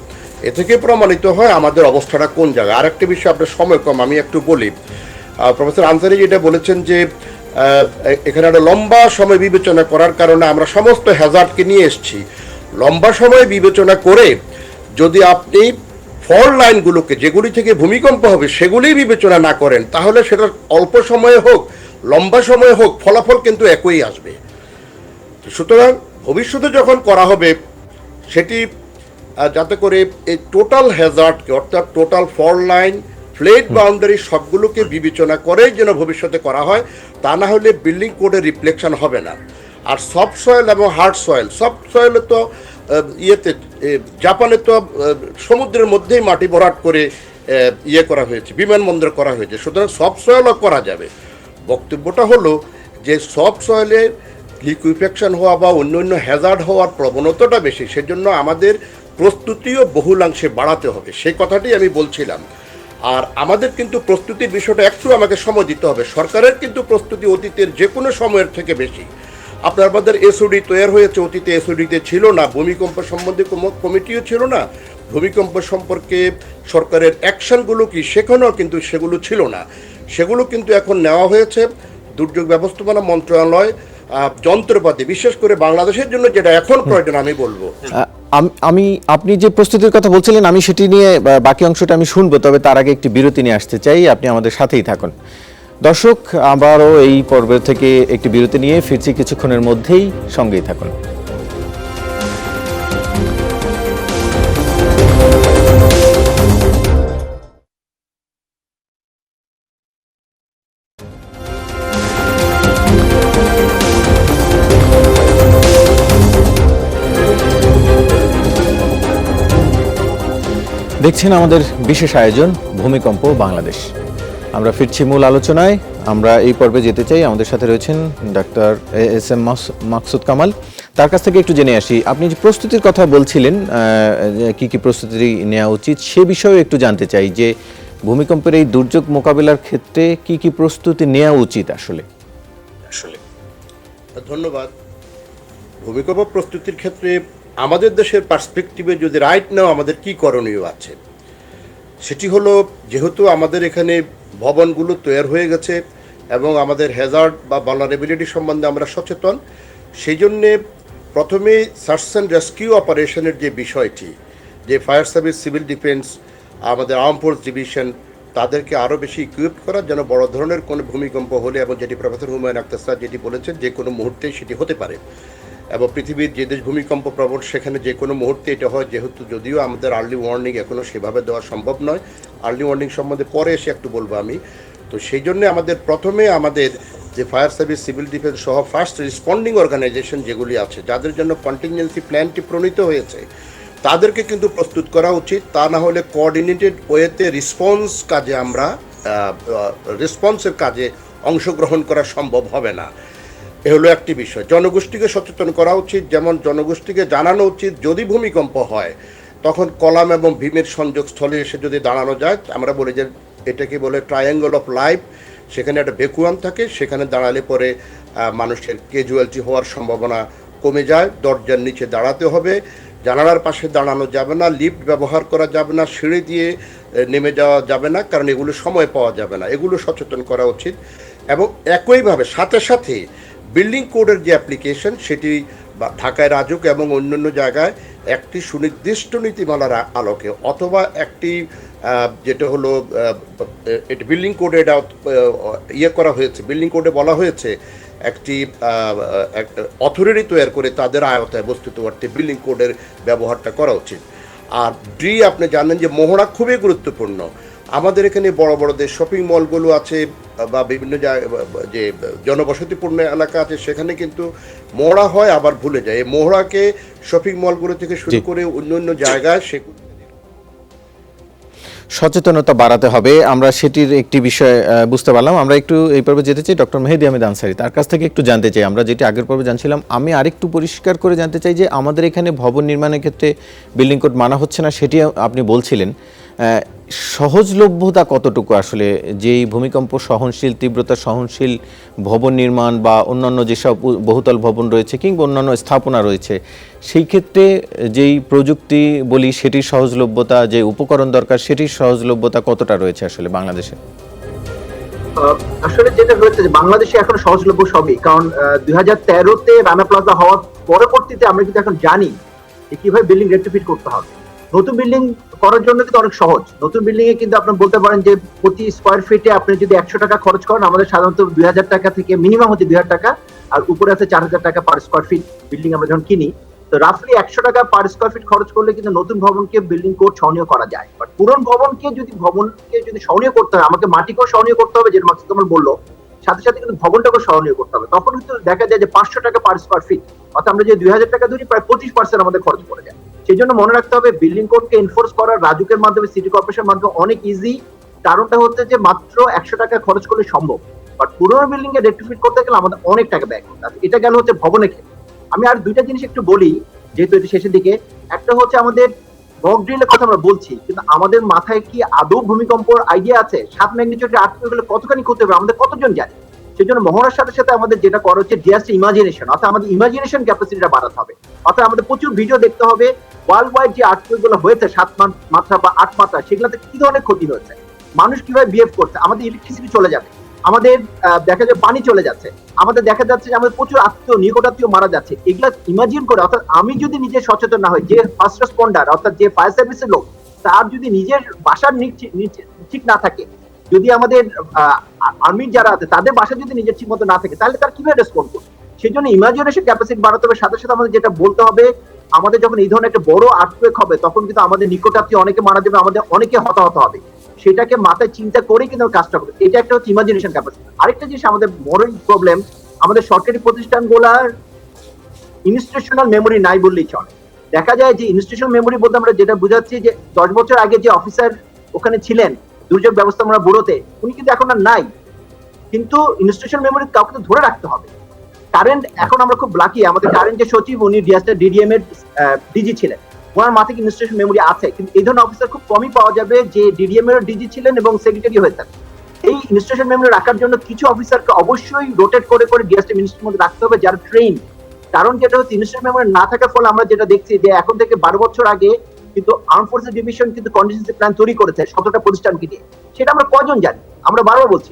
এ থেকে প্রমাণিত হয় আমাদের অবস্থাটা কোন জায়গায়। আরেকটা বিষয়, আপনার সময় কম, আমি একটু বলি। প্রফেসর আনসারি যেটা বলেছেন যে এখানে একটা লম্বা সময় বিবেচনা করার কারণে আমরা সমস্ত হ্যাজার্ডকে নিয়ে এসেছি। লম্বা সময় বিবেচনা করে যদি আপনি ফল লাইনগুলোকে, যেগুলি থেকে ভূমিকম্প হবে সেগুলি বিবেচনা না করেন, তাহলে সেটা অল্প সময়ে হোক লম্বা সময়ে হোক ফলাফল কিন্তু একই আসবে। সুতরাং ভবিষ্যতে যখন করা হবে সেটি যাতে করে এই টোটাল হ্যাজার্ডকে, অর্থাৎ টোটাল ফল লাইন, ফ্লেট বাউন্ডারি সবগুলোকে বিবেচনা করেই যেন ভবিষ্যতে করা হয়, তা না হলে বিল্ডিং কোডের রিফ্লেকশন হবে না। আর সফট সয়েল এবং হার্ড সয়েল, সফট সয়েলে তো জাপানে তো সমুদ্রের মধ্যেই মাটি ভরাট করে করা হয়েছে, বিমানবন্দর করা হয়েছে, সুতরাং সফট সয়েলও করা যাবে। বক্তব্যটা হলো যে সফট সয়েলে লিকুইফেকশন হওয়া বা অন্য হ্যাজার্ড হওয়ার প্রবণতাটা বেশি, সেজন্য আমাদের প্রস্তুতিও বহুলাংশে বাড়াতে হবে, সেই কথাটি আমি বলছিলাম। আর আমাদের কিন্তু প্রস্তুতির বিষয়টা একটু আমাকে সময় দিতে হবে। সরকারের কিন্তু প্রস্তুতি অতীতের যে কোনো সময়ের থেকে বেশি। আপনার আমাদের এসওডি তৈরি হয়েছে, অতীতে এসওডিতে ছিল না, ভূমিকম্প সম্বন্ধে কমিটিও ছিল না, ভূমিকম্প সম্পর্কে সরকারের অ্যাকশনগুলো কি সেখানেও কিন্তু সেগুলো ছিল না, সেগুলো কিন্তু এখন নেওয়া হয়েছে। দুর্যোগ ব্যবস্থাপনা মন্ত্রণালয় যন্ত্রপাতি, বিশেষ করে বাংলাদেশের জন্য যেটা এখন প্রয়োজন আমি বলবো, আপনি যে প্রস্তুতির কথা বলছিলেন আমি সেটি নিয়ে বাকি অংশটা আমি শুনবো, তবে তার আগে একটি বিরতি নিয়ে আসতে চাই। আপনি আমাদের সাথেই থাকুন। দর্শক, আবারও এই পর্ব থেকে একটি বিরতি নিয়ে ফিরছি কিছুক্ষণের মধ্যেই, সঙ্গেই থাকুন। দেখছেন আমাদের বিশেষ আয়োজন ভূমিকম্প বাংলাদেশ। আমরা ফিরছি মূল আলোচনায়। আমরা এই পর্বে যেতে চাই, আমাদের সাথে রয়েছেন ডাক্তার এস.এম. মাকসুদ কামাল। তার কাছ থেকে একটু জেনে আসি, আপনি যে প্রস্তুতির কথা বলছিলেন, কি কি প্রস্তুতি নেওয়া উচিত সে বিষয়েও একটু জানতে চাই, যে ভূমিকম্পের এই দুর্যোগ মোকাবিলার ক্ষেত্রে কি কি প্রস্তুতি নেওয়া উচিত আসলে। ধন্যবাদ। ভূমিকম্প প্রস্তুতির ক্ষেত্রে আমাদের দেশের পার্সপেক্টিভে যদি রাইট নাও আমাদের কি করণীয় আছে, সেটি হলো, যেহেতু আমাদের এখানে ভবনগুলো তৈরি হয়ে গেছে এবং আমাদের হ্যাজার্ড বা ভালনারেবিলিটি সম্বন্ধে আমরা সচেতন, সেই জন্যে প্রথমে সার্চ অ্যান্ড রেস্কিউ অপারেশনের যে বিষয়টি, যে ফায়ার সার্ভিস, সিভিল ডিফেন্স, আমাদের আর্ম ফোর্স ডিভিশন, তাদেরকে আরও বেশি ইকুইপ করা, যেন বড় ধরনের কোনো ভূমিকম্প হলে, এবং যেটি প্রফেসর হুমায়ুন আখতার স্যার যেটি বলেছেন, যে কোনো মুহূর্তেই সেটি হতে পারে, এবং পৃথিবীর যে দেশ ভূমিকম্প প্রবণ সেখানে যে কোনো মুহূর্তে এটা হয়, যেহেতু যদিও আমাদের আর্লি ওয়ার্নিং এখনও সেভাবে দেওয়া সম্ভব নয়, আর্লি ওয়ার্নিং সম্বন্ধে পরে এসে একটু বলবো আমি। তো সেই জন্যে আমাদের প্রথমে আমাদের যে ফায়ার সার্ভিস, সিভিল ডিফেন্স সহ ফার্স্ট রেসপন্ডিং অর্গানাইজেশন যেগুলি আছে, যাদের জন্য কন্টিনজেন্সি প্ল্যানটি প্রণীত হয়েছে, তাদেরকে কিন্তু প্রস্তুত করা উচিত। তা না হলে কোঅর্ডিনেটেড ওয়েতে রেসপন্সের কাজে অংশগ্রহণ করা সম্ভব হবে না। এ হলো একটি বিষয়। জনগোষ্ঠীকে সচেতন করা উচিত, যেমন জনগোষ্ঠীকে জানানো উচিত যদি ভূমিকম্প হয় তখন কলাম এবং ভীমের সংযোগস্থলে এসে যদি দাঁড়ানো যায়, আমরা বলি যে এটাকে বলে ট্রায়াঙ্গল অফ লাইফ, সেখানে একটা ভ্যাকুয়াম থাকে, সেখানে দাঁড়ালে পরে মানুষের ক্যাজুয়ালিটি হওয়ার সম্ভাবনা কমে যায়। দরজার নিচে দাঁড়াতে হবে, জানালার পাশে দাঁড়ানো যাবে না, লিফট ব্যবহার করা যাবে না, সিঁড়ি দিয়ে নেমে যাওয়া যাবে না, কারণ এগুলো সময় পাওয়া যাবে না। এগুলো সচেতন করা উচিত। এবং একইভাবে সাথে সাথে বিল্ডিং কোডের যে অ্যাপ্লিকেশন, সেটি ঢাকায় রাজুক এবং অন্যান্য জায়গায় একটি সুনির্দিষ্ট নীতিমালার আলোকে, অথবা একটি যেটা হলো এটি বিল্ডিং কোডে এটা করা হয়েছে, বিল্ডিং কোডে বলা হয়েছে একটি অথরিটি তৈরি করে তাদের আয়তায় বস্তুত অর্থে বিল্ডিং কোডের ব্যবহারটা করা উচিত। আর আপনি জানেন যে মহড়া খুবই গুরুত্বপূর্ণ। আমাদের এখানে বড় বড় যে শপিং মলগুলো আছে বা বিভিন্ন যে জনবসতিপূর্ণ এলাকা আছে, সেখানে কিন্তু মহড়া হয় আবার ভুলে যায়। এই মহড়াকে শপিং মলগুলো থেকে শুরু করে অন্য জায়গায় সচেতনতা বাড়াতে হবে। আমরা সেটির একটি বিষয় বুঝতে পারলাম। আমরা একটু এই পর্বে যেতে চাই ডক্টর মেহেদী আহমেদ আনসারী, তার কাছ থেকে একটু জানতে চাই। আমরা যেটি আগের পর্বে জানছিলাম, আমি আরেকটু পরিষ্কার করে জানতে চাই যে আমাদের এখানে ভবন নির্মাণের ক্ষেত্রে বিল্ডিং কোড মানা হচ্ছে না, সেটি আপনি বলছিলেন। সহজলভ্যতা কতটুকু আসলে, যেই ভূমিকম্প সহনশীল, তীব্রতা সহনশীল ভবন নির্মাণ বা অন্যান্য যেসব বহুতল ভবন রয়েছে কিংবা অন্যান্য স্থাপনা রয়েছে, সেই ক্ষেত্রে যেই প্রযুক্তি বলি সেটির সহজলভ্যতা, যে উপকরণ দরকার সেটির সহজলভ্যতা কতটা রয়েছে আসলে বাংলাদেশে? আসলে যেটা হয়েছে যে বাংলাদেশে এখন সহজলভ্য সবই, কারণ 2013-তে রানা প্লাজা হওয়ার পরবর্তীতে আমরা কিন্তু এখন জানি যে কিভাবে বিল্ডিং রেট্রোফিট করতে হবে। নতুন বিল্ডিং করার জন্য কিন্তু অনেক সহজ। নতুন বিল্ডিং এ কিন্তু আপনি বলতে পারেন যে প্রতি স্কোয়ার ফিটে আপনি যদি 100 টাকা খরচ করেন, আমাদের সাধারণত 2000 টাকা থেকে মিনিমাম হচ্ছে 2000 টাকা, আর উপরে আছে 4000 টাকা পার স্কোয়ার ফিট বিল্ডিং আমরা যখন কিনি। তো রাফলি 100 টাকা পার স্কোয়ার ফিট খরচ করলে কিন্তু নতুন ভবনকে বিল্ডিং কোড সহনীয় করা যায়। বাট পুরনো ভবনকে যদি সহনীয় করতে হয়, আমাকে মাটিকেও সহনীয় করতে হবে, যেটা মাকসুদ কামাল বললো, সাথে সাথে কিন্তু ভবনটাকেও সহনীয় করতে হবে। তখন কিন্তু দেখা যায় যে 500 টাকা পার স্কোয়ার ফিট, অর্থাৎ আমরা যে 2000 টাকা ধরি, প্রায় 25% আমাদের খরচ পড়ে যায়। সেই জন্য মনে রাখতে হবে, বিল্ডিং কোডকে এনফোর্স করা রাজুকের মাধ্যমে, সিটি কর্পোরেশনের মাধ্যমে অনেক ইজি। কারণটা হচ্ছে যে মাত্র 100 টাকা খরচ করলে সম্ভব। বাট পুরোনো বিল্ডিং এ রেট্রোফিট করতে গেলে আমাদের অনেক টাকা ব্যয় করতে হবে। এটা গেল হচ্ছে ভবনের ক্ষেত্রে। আমি আর দুইটা জিনিস একটু বলি, যেহেতু এটা শেষের দিকে। একটা হচ্ছে আমাদের মক ড্রিলের কথা আমরা বলছি, কিন্তু আমাদের মাথায় কি আদৌ ভূমিকম্পর আইডিয়া আছে? 7 ম্যাগনিটিউডের আর্থকুয়েক হলে কতখানি ক্ষতি হবে আমাদের কতজন জানে? সেজন্য মহড়ার সাথে সাথে আমাদের যেটা করা হচ্ছে জাস্ট ইমাজিনেশন, অর্থাৎ আমাদের ইমাজিনেশন ক্যাপাসিটিটা বাড়াতে হবে। অর্থাৎ আমাদের প্রচুর ভিডিও দেখতে হবে ওয়ার্ল্ড ওয়াইড যে আর্থকুয়েক গুলো হয়েছে 7 মাত্রা বা 8 মাত্রা, সেগুলোতে কি ধরনের ক্ষতি হয়েছে, মানুষ কিভাবে বিহেভ করছে, আমাদের ইলেকট্রিসিটি চলে যাবে, আমাদের দেখা যায় পানি চলে যাচ্ছে, আমাদের দেখা যাচ্ছে যে আমাদের প্রচুর নিকটাত্মীয় মারা যাচ্ছে। এগুলা ইমাজিন করে, অর্থাৎ আমি যদি নিজে সচেতন না হই, যে ফার্স্ট রেসপন্ডার অর্থাৎ যে ফায়ার সার্ভিসের লোক, তার যদি নিজের বাসার ঠিক না থাকে, যদি আমাদের আর্মির যারা আছে তাদের বাসা যদি নিজের ঠিক মতো না থাকে, তাহলে তার কিভাবে রেসপন্ড করবে? সেই জন্য ইমাজিনেশন ক্যাপাসিটি বাড়াতে হবে। সাথে সাথে আমাদের যেটা বলতে হবে, আমাদের যখন এই ধরনের একটা বড় আর্থকুয়েক হবে, তখন কিন্তু আমাদের নিকটাত্মীয় অনেকে মারা যাবে, আমাদের অনেকে হতাহত হবে। সেটাকে মাথায় চিন্তা করে কিন্তু কাজটা করবে। এটা একটা হচ্ছে ইমাজিনেশন ক্যাপাসিটি। আরেকটা জিনিস আমাদের বড় প্রবলেম, আমাদের সরকারি প্রতিষ্ঠানগুলার ইনস্টিটিউশনাল মেমোরি নাই বললেই চলে। দেখা যায় যে ইনস্টিটিউশন মেমোরি বলতে আমরা যেটা বুঝাচ্ছি যে 10 বছর আগে যে অফিসার ওখানে ছিলেন দুর্যোগ ব্যবস্থাপনা ব্যুরোতে, উনি কিন্তু এখন আর নাই। কিন্তু ইনস্টিটিউশন মেমোরি কাউকে তো ধরে রাখতে হবে। কারেন্ট এখন আমরা খুব লাকি, আমাদের কারেন্ট যে সচিব উনি ডিডিএম এর ডিজি ছিলেন, ওনার মাথায় ইনস্টিটিউশন মেমোরি আছে, কিন্তু এই ধরনের অফিসার খুব কমই পাওয়া যাবে যে ডিডিএম এর ডিজি ছিলেন এবং সেক্রেটারি হয়েছেন। এই ইনস্টিটিউশন মেমোরি রাখার জন্য কিছু অফিসারকে অবশ্যই রোটেট করে করে ডিএসটি মিনিস্ট্রির মধ্যে রাখতে হবে যারা ট্রেন। কারণ যেটা হচ্ছে ইনস্টিটিউশন মেমোরি না থাকার ফলে আমরা যেটা দেখছি যে এখন থেকে 12 বছর আগে কিন্তু আর্ম ফোর্সেস ডিভিশন কিন্তু কন্টিনজেন্সি প্ল্যান তৈরি করেছে 17টা প্রতিষ্ঠানকে নিয়ে। সেটা আমরা কজন জানি? আমরা বারবার বলছি,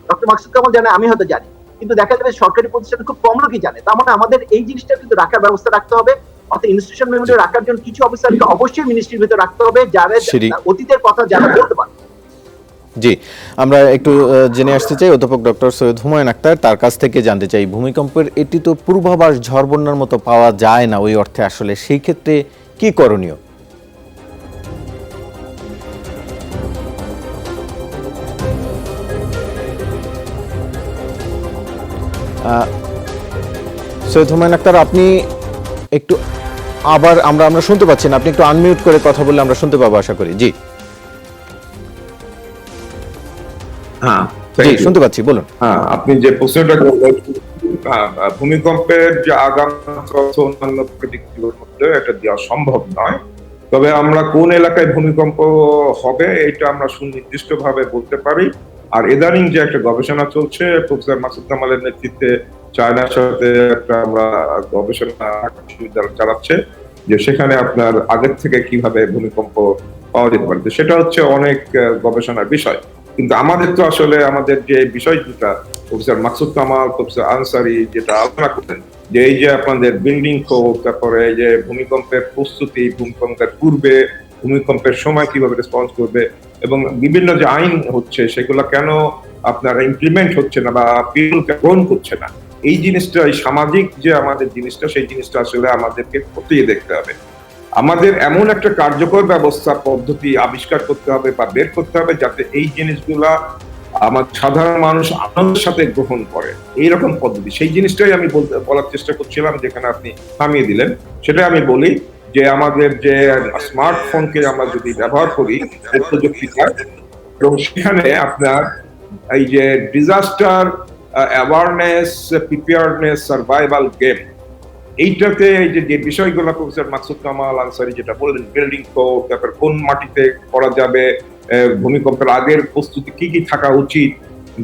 ডক্টর মাকসুদ কামাল জানে, আমি হয়তো জানি, কিন্তু দেখা যাবে সরকারি প্রতিষ্ঠানে খুব কম লোকই জানে। তার মানে আমাদের এই জিনিসটা কিন্তু রাখার ব্যবস্থা রাখতে হবে। অর্থাৎ ইনস্টিটিউশন মেমোরি রাখার জন্য কিছু অফিসারকে অবশ্যই মিনিস্ট্রির ভিতরে রাখতে হবে যারা অতীতের কথা যারা বলতে পারে। জি, আমরা একটু জেনে আসতে চাই অধ্যাপক ডক্টর সৈয়দ হুমায়ুন আখতার, তার কাছ থেকে জানতে চাই ভূমিকম্পের এটি তো পূর্বাভাস ঝড় বন্যার মতো পাওয়া যায় না ওই অর্থে, আসলে সেই ক্ষেত্রে কি করণীয়? সৈয়দ হুমায়ুন আখতার, আপনি একটু আবার আমরা শুনতে পাচ্ছি না, আপনি একটু আনমিউট করে কথা বললে আমরা শুনতে পাবো আশা করি। জি হ্যাঁ, জি শুনতে পাচ্ছি, বলুন। হ্যাঁ, আপনি যে প্রশ্নটা করলেন, ভূমিকম্পের যে আগাম অন্যান্য প্রযুক্তিগুলোর মধ্যে এটা দেওয়া সম্ভব নয়, তবে আমরা কোন এলাকায় ভূমিকম্প হবে এটা আমরা সুনির্দিষ্ট ভাবে বলতে পারি। আর ইদানিং যে একটা গবেষণা চলছে প্রফেসর মাসুদ কামালের নেতৃত্বে চায়নার সাথে একটা আমরা গবেষণা বিশ্ববিদ্যালয় চালাচ্ছে, যে সেখানে আপনার আগের থেকে কিভাবে ভূমিকম্প পাওয়া যেতে পারে, সেটা হচ্ছে অনেক গবেষণার বিষয়। কিন্তু আমাদের তো আসলে আমাদের যে বিষয় দুটা প্রফেসর মাকসুদ কামাল, প্রফেসর আনসারী যেটা আলোচনা করতেন, যে এই যে আপনাদের বিল্ডিং কোড, তারপরে এই যে ভূমিকম্পের প্রস্তুতি, ভূমিকম্পের পূর্বে, ভূমিকম্পের সময় কিভাবে রেসপন্স করবে, এবং বিভিন্ন যে আইন হচ্ছে সেগুলো কেন আপনার ইমপ্লিমেন্ট হচ্ছে না বা পিপলকে গ্রহণ করছে না, এই জিনিসটা, এই সামাজিক যে আমাদের জিনিসটা, সেই জিনিসটা আসলে আমাদেরকে খতিয়ে দেখতে হবে। আমাদের এমন একটা কার্যকর ব্যবস্থা পদ্ধতি আবিষ্কার করতে হবে বা বের করতে হবে যাতে এই জিনিসগুলা আমার সাধারণ মানুষ আনন্দের সাথে গ্রহণ করে, এইরকম পদ্ধতি। সেই জিনিসটাই আমি বলার চেষ্টা করছিলাম, যেখানে আপনি থামিয়ে দিলেন। সেটা আমি বলি যে আমাদের যে স্মার্টফোনকে আমরা যদি ব্যবহার করি প্রযুক্তিটা, এবং সেখানে আপনার এই যে disaster awareness, preparedness, survival game, এইটাতে এই যে বিষয়গুলো প্রফেসর মাকসুদ কামাল আনসারী যেটা বললেন, বিল্ডিং কোড, তারপর কোন মাটিতে করা যাবে, ভূমিকম্পের আগের প্রস্তুতি কি কি থাকা উচিত,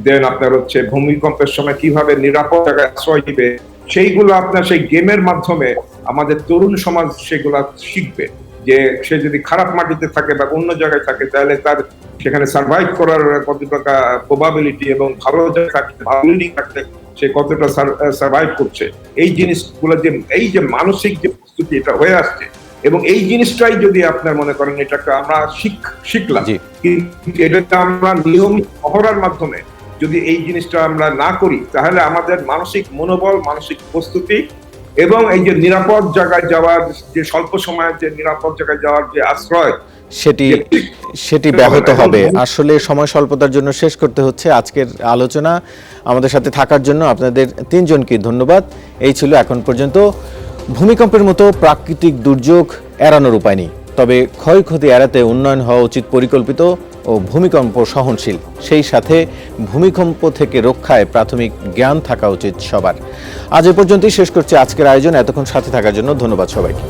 দেন আপনার হচ্ছে ভূমিকম্পের সময় কিভাবে নিরাপদ জায়গায় আশ্রয় দিবে, সেইগুলো আপনার সেই গেমের মাধ্যমে আমাদের তরুণ সমাজ সেগুলা শিখবে। যে সে যদি খারাপ মাটিতে থাকে বা অন্য জায়গায় থাকে, তাহলে তার সেখানে সার্ভাইভ করার কতটা প্রবাবিলিটি, এবং ভালো জায়গায় থাকতে, ভালো বিল্ডিং থাকতে সে কতটা সার্ভাইভ করছে, এই জিনিসগুলো যে এই যে মানসিক যে প্রস্তুতি এটা হয়ে আসছে, এবং এই জিনিসটাই যদি আপনার মনে করেন এটাকে আমরা শিখলাম, কিন্তু এটাকে আমরা নিয়মিত পহরার মাধ্যমে যদি এই জিনিসটা আমরা না করি, তাহলে আমাদের মানসিক মনোবল, মানসিক প্রস্তুতি এবং এই যে নিরাপদ জায়গায় যাওয়ার যে স্বল্প সময়ের যে নিরাপদ জায়গায় যাওয়ার যে আশ্রয়, সেটি ব্যাহত হবে। আসলে সময় স্বল্পতার জন্য শেষ করতে হচ্ছে আজকের আলোচনা। আমাদের সাথে থাকার জন্য আপনাদের তিনজনকে ধন্যবাদ। এই ছিল এখন পর্যন্ত। ভূমিকম্পের মতো প্রাকৃতিক দুর্যোগ এড়ানোর উপায় নেই, তবে ক্ষয়ক্ষতি এড়াতে উন্নয়ন হওয়া উচিত পরিকল্পিত ও ভূমিকম্প সহনশীল। সেই সাথে ভূমিকম্প থেকে রক্ষায় প্রাথমিক জ্ঞান থাকা উচিত সবার। আজ এ পর্যন্তই শেষ করছি আজকের আয়োজন। এতক্ষণ সাথে থাকার জন্য ধন্যবাদ সবাইকে।